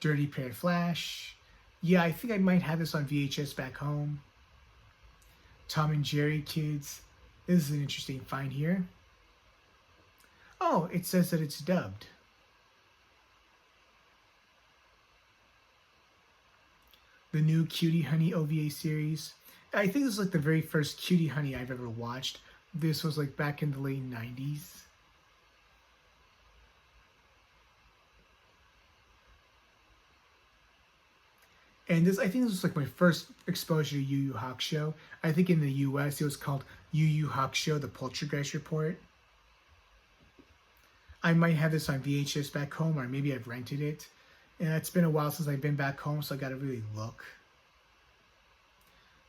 Dirty Pair Flash. Yeah, I think I might have this on VHS back home. Tom and Jerry Kids. This is an interesting find here. Oh, it says that it's dubbed. The new Cutie Honey OVA series. I think this is like the very first Cutie Honey I've ever watched. This was like back in the late 90s. And this, I think this was like my first exposure to Yu Yu Hakusho. I think in the US it was called Yu Yu Hakusho, The Poltergeist Report. I might have this on VHS back home, or maybe I've rented it. And it's been a while since I've been back home, so I gotta really look.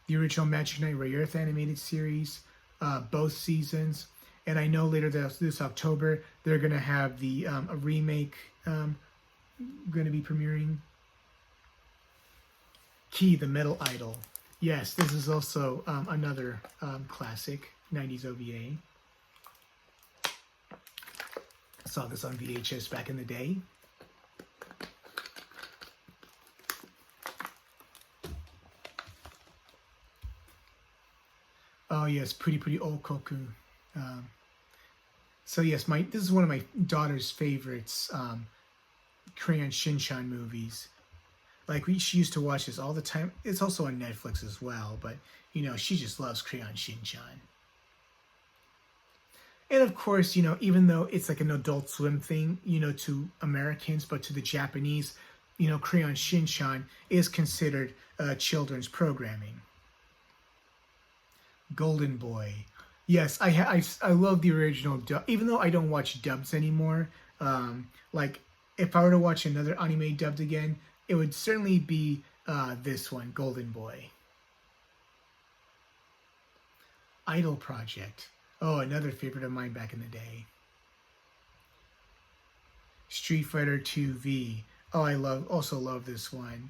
The original Magic Knight Ray Earth animated series, both seasons. And I know later this October, they're gonna have the a remake gonna be premiering. Key, the Metal Idol. Yes, this is also another classic 90s OVA. I saw this on VHS back in the day. Oh yes, pretty old Koku. So yes, this is one of my daughter's favorites, Crayon Shinchan movies. Like she used to watch this all the time. It's also on Netflix as well, but you know, she just loves Crayon Shinchan. And of course, you know, even though it's like an Adult Swim thing, you know, to Americans, but to the Japanese, you know, Crayon Shinchan is considered children's programming. Golden Boy. Yes, I love the original dub, even though I don't watch dubs anymore. Like, if I were to watch another anime dubbed again, it would certainly be this one, Golden Boy. Idol Project. Oh, another favorite of mine back in the day. Street Fighter 2V. Oh, I also love this one.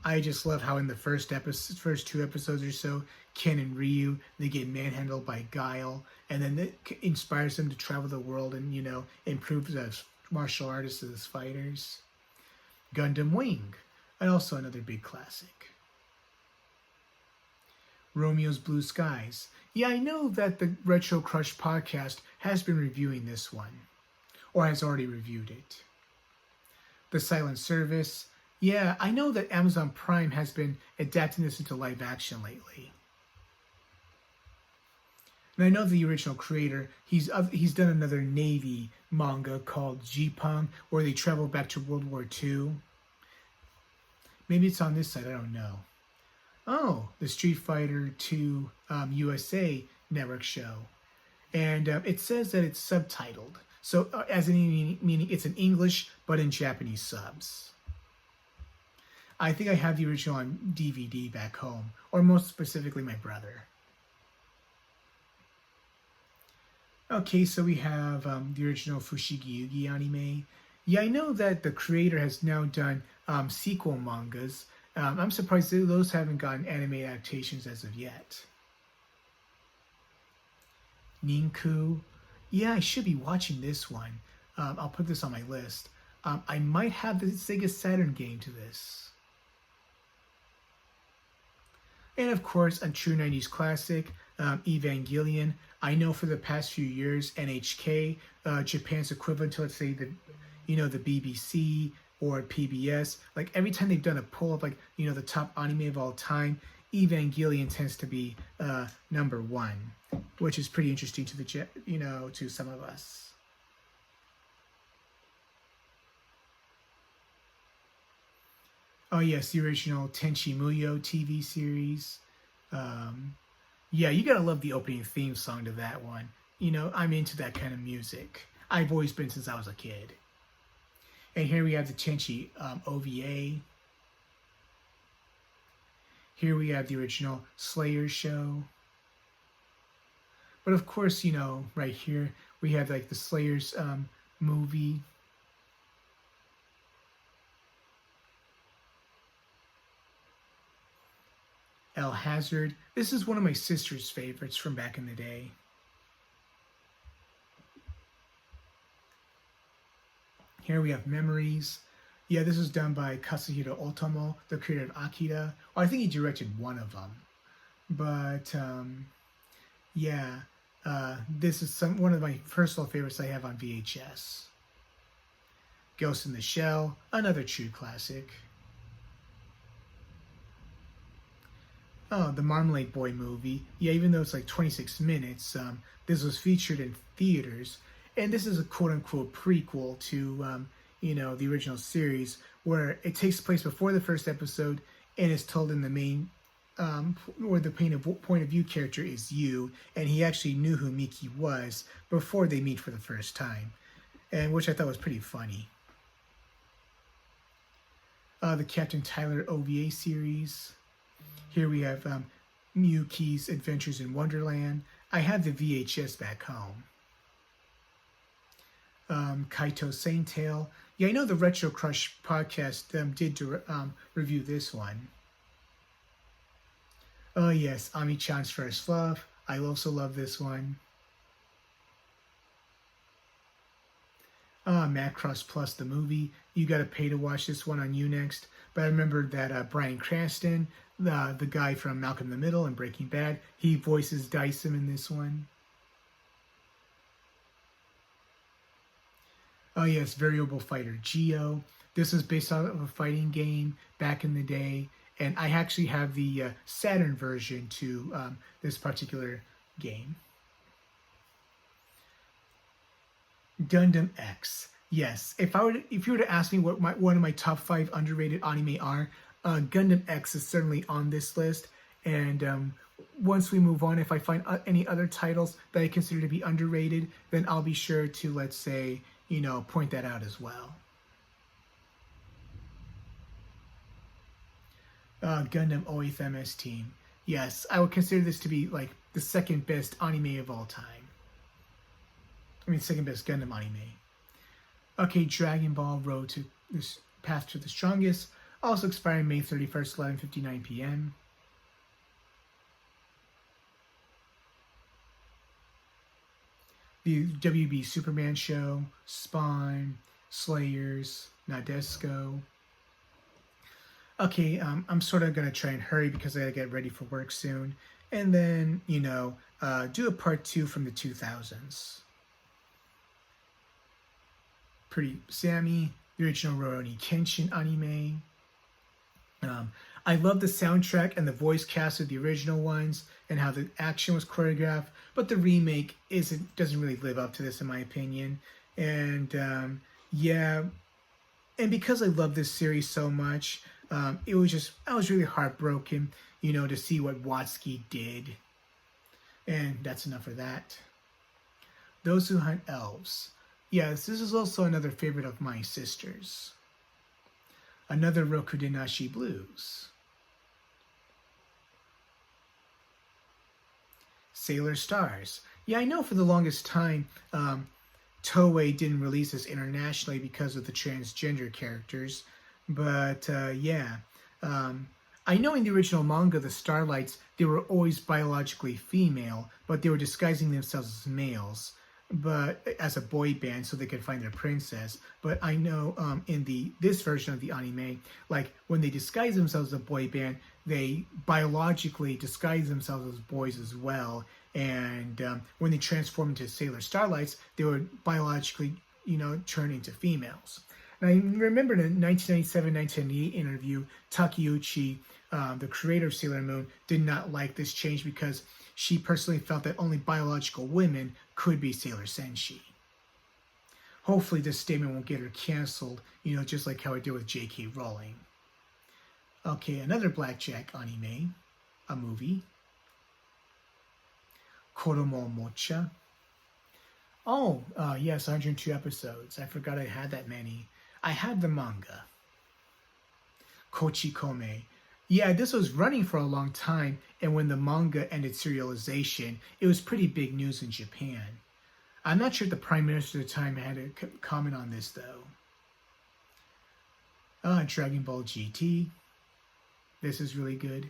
I just love how in the first two episodes or so, Ken and Ryu, they get manhandled by Guile, and then it inspires them to travel the world and, you know, improve as martial artists as fighters. Gundam Wing, and also another big classic. Romeo's Blue Skies. Yeah, I know that the Retro Crush podcast has been reviewing this one, or has already reviewed it. The Silent Service. Yeah, I know that Amazon Prime has been adapting this into live action lately. And I know the original creator, he's done another Navy manga called Jipang, where they travel back to World War II. Maybe it's on this side, I don't know. Oh, the Street Fighter 2 USA network show. And it says that it's subtitled. So, as in meaning it's in English, but in Japanese subs. I think I have the original on DVD back home, or most specifically my brother. Okay, so we have the original Fushigi Yugi anime. Yeah, I know that the creator has now done sequel mangas. I'm surprised those haven't gotten anime adaptations as of yet. Ninku. Yeah, I should be watching this one. I'll put this on my list. I might have the Sega Saturn game to this. And of course, a true 90s classic, Evangelion. I know for the past few years, NHK, Japan's equivalent to, let's say, the BBC or PBS, like every time they've done a poll of like, you know, the top anime of all time, Evangelion tends to be number one, which is pretty interesting to to some of us. Oh yes, the original Tenchi Muyo TV series. Yeah, you gotta love the opening theme song to that one. You know, I'm into that kind of music. I've always been since I was a kid. And here we have the Tenchi OVA. Here we have the original Slayer show. But of course, you know, right here, we have like the Slayers movie. El Hazard. This is one of my sister's favorites from back in the day. Here we have Memories. Yeah, this was done by Kazuhiro Otomo, the creator of Akira. Oh, I think he directed one of them. But, yeah, this is one of my personal favorites I have on VHS. Ghost in the Shell, another true classic. Oh, the Marmalade Boy movie. Yeah, even though it's like 26 minutes, this was featured in theaters. And this is a quote-unquote prequel to, the original series, where it takes place before the first episode and it's told in the main or the point of view character is you, and he actually knew who Miki was before they meet for the first time, and which I thought was pretty funny. The Captain Tyler OVA series. Here we have Miyuki's Adventures in Wonderland. I have the VHS back home. Kaito's Saint Tale. Yeah, I know the Retro Crush podcast did review this one. Oh yes, Ami-chan's First Love. I also love this one. Macross Plus, the movie. You gotta pay to watch this one on Unext. But I remember that Bryan Cranston, the guy from Malcolm in the Middle and Breaking Bad, he voices Dyson in this one. Oh yes, Variable Fighter Geo. This was based off of a fighting game back in the day, and I actually have the Saturn version to this particular game. Gundam X. Yes, if you were to ask me what one of my top 5 underrated anime are, Gundam X is certainly on this list. And once we move on, if I find any other titles that I consider to be underrated, then I'll be sure to, let's say, point that out as well. Gundam 8th MS Team. Yes, I would consider this to be like the second best anime of all time. I mean, second best Gundam anime. Okay, Dragon Ball Road to this Path to the Strongest, also expiring May 31st, 11:59 p.m. The WB Superman show, Spawn, Slayers, Nadesco. Okay, I'm sort of going to try and hurry because I got to get ready for work soon. And then, do a part 2 from the 2000s. Pretty Sammy, the original Rurouni Kenshin anime. I love the soundtrack and the voice cast of the original ones and how the action was choreographed, but the remake doesn't really live up to this in my opinion. And yeah, and because I love this series so much, I was really heartbroken, to see what Watsky did. And that's enough of that. Those Who Hunt Elves. Yes, this is also another favorite of my sister's. Another Rokudenashi Blues. Sailor Stars. Yeah, I know for the longest time, Toei didn't release this internationally because of the transgender characters. But yeah, I know in the original manga, the Starlights, they were always biologically female, but they were disguising themselves as males, but as a boy band so they could find their princess. But I know in this version of the anime, like when they disguise themselves as a boy band, they biologically disguise themselves as boys as well. And when they transform into Sailor Starlights, they would biologically, turn into females. And I remember in a 1997-1998 interview, Takeuchi, the creator of Sailor Moon, did not like this change because she personally felt that only biological women could be Sailor Senshi. Hopefully this statement won't get her canceled, just like how it did with J.K. Rowling. Okay, another Blackjack anime, a movie. Koromo Mocha. Oh, yes, 102 episodes. I forgot I had that many. I had the manga. Kochikome. Yeah, this was running for a long time, and when the manga ended serialization, it was pretty big news in Japan. I'm not sure if the Prime Minister at the time had a comment on this, though. Dragon Ball GT. This is really good.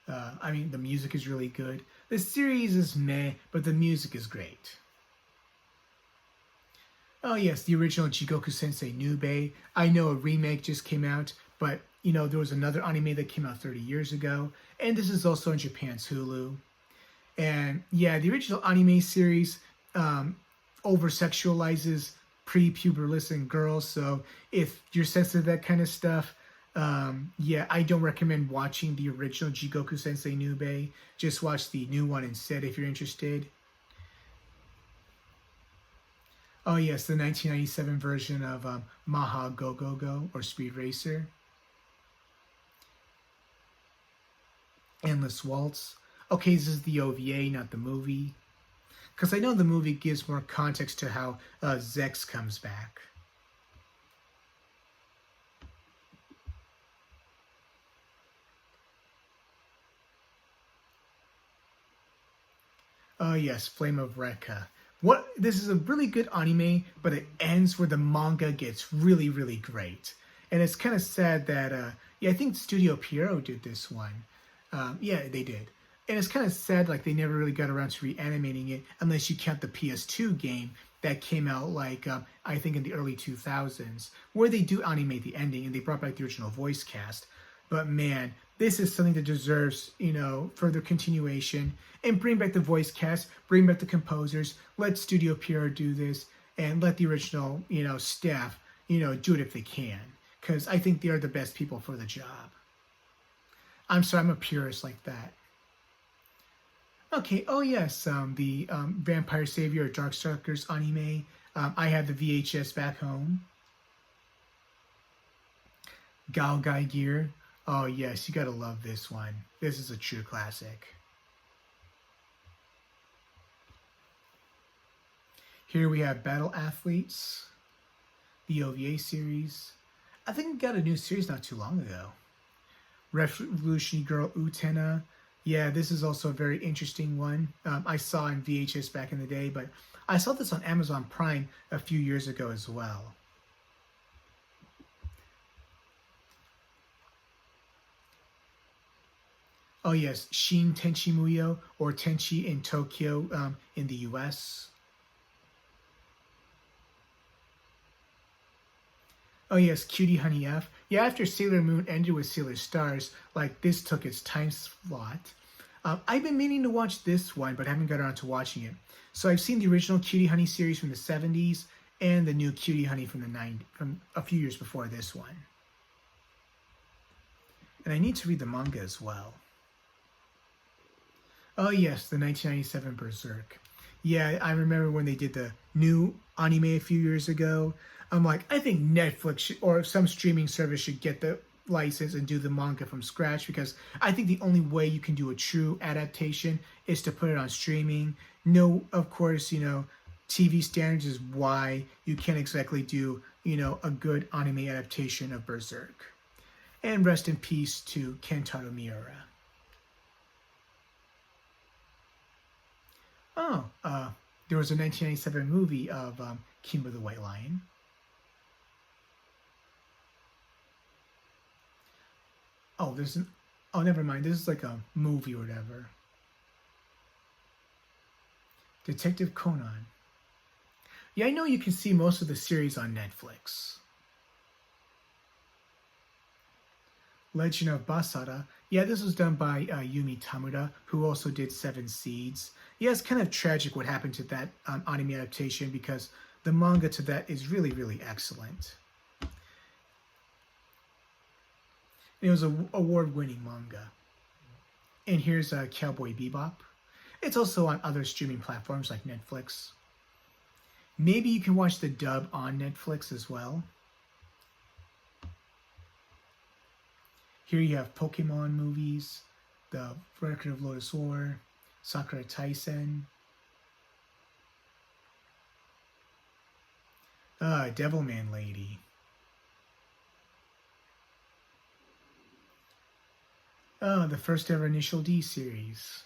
The music is really good. The series is meh, but the music is great. Oh yes, the original Jigoku Sensei Nube. I know a remake just came out, but there was another anime that came out 30 years ago, and this is also on Japan's Hulu. And yeah, the original anime series over-sexualizes pre-puberlescent girls, so if you're sensitive to that kind of stuff, yeah, I don't recommend watching the original Jigoku Sensei Nube. Just watch the new one instead if you're interested. Oh yes, the 1997 version of Maha Go Go Go, or Speed Racer. Endless Waltz. Okay, this is the OVA, not the movie. Because I know the movie gives more context to how Zex comes back. Oh yes, Flame of Rekka. What this is a really good anime, but it ends where the manga gets really, really great. And it's kind of sad that yeah, I think Studio Pierrot did this one. Yeah, they did. And it's kind of sad like they never really got around to reanimating it unless you count the PS2 game that came out like I think in the early 2000s, where they do animate the ending and they brought back the original voice cast. But man, this is something that deserves, further continuation and bring back the voice cast, bring back the composers, let Studio Pierrot do this, and let the original, staff, do it if they can. Because I think they are the best people for the job. I'm sorry, I'm a purist like that. Okay, oh yes, the Vampire Savior or Darkstalkers anime. I have the VHS back home. Gal Gear. Oh yes, you gotta love this one. This is a true classic. Here we have Battle Athletes, the OVA series. I think we got a new series not too long ago. Revolutionary Girl Utena. Yeah, this is also a very interesting one. I saw in VHS back in the day, but I saw this on Amazon Prime a few years ago as well. Oh yes, Shin Tenchi Muyo, or Tenchi in Tokyo in the US. Oh yes, Cutie Honey F. Yeah, after Sailor Moon ended with Sailor Stars, like this took its time slot. I've been meaning to watch this one, but haven't got around to watching it. So I've seen the original Cutie Honey series from the 70s and the new Cutie Honey from the 90s, from a few years before this one. And I need to read the manga as well. Oh yes, the 1997 Berserk. Yeah, I remember when they did the new anime a few years ago. I'm like, I think Netflix or some streaming service should get the license and do the manga from scratch, because I think the only way you can do a true adaptation is to put it on streaming. No, of course, TV standards is why you can't exactly do, a good anime adaptation of Berserk. And rest in peace to Kentaro Miura. Oh, there was a 1997 movie of Kimba the White Lion. Oh, oh, never mind. This is like a movie or whatever. Detective Conan. Yeah, I know you can see most of the series on Netflix. Legend of Basara. Yeah, this was done by Yumi Tamura, who also did Seven Seeds. Yeah, it's kind of tragic what happened to that anime adaptation, because the manga to that is really, really excellent. It was an award-winning manga. And here's Cowboy Bebop. It's also on other streaming platforms like Netflix. Maybe you can watch the dub on Netflix as well. Here you have Pokemon movies, The Record of Lotus War, Sakura Taisen, Devilman Lady. The first ever Initial D series.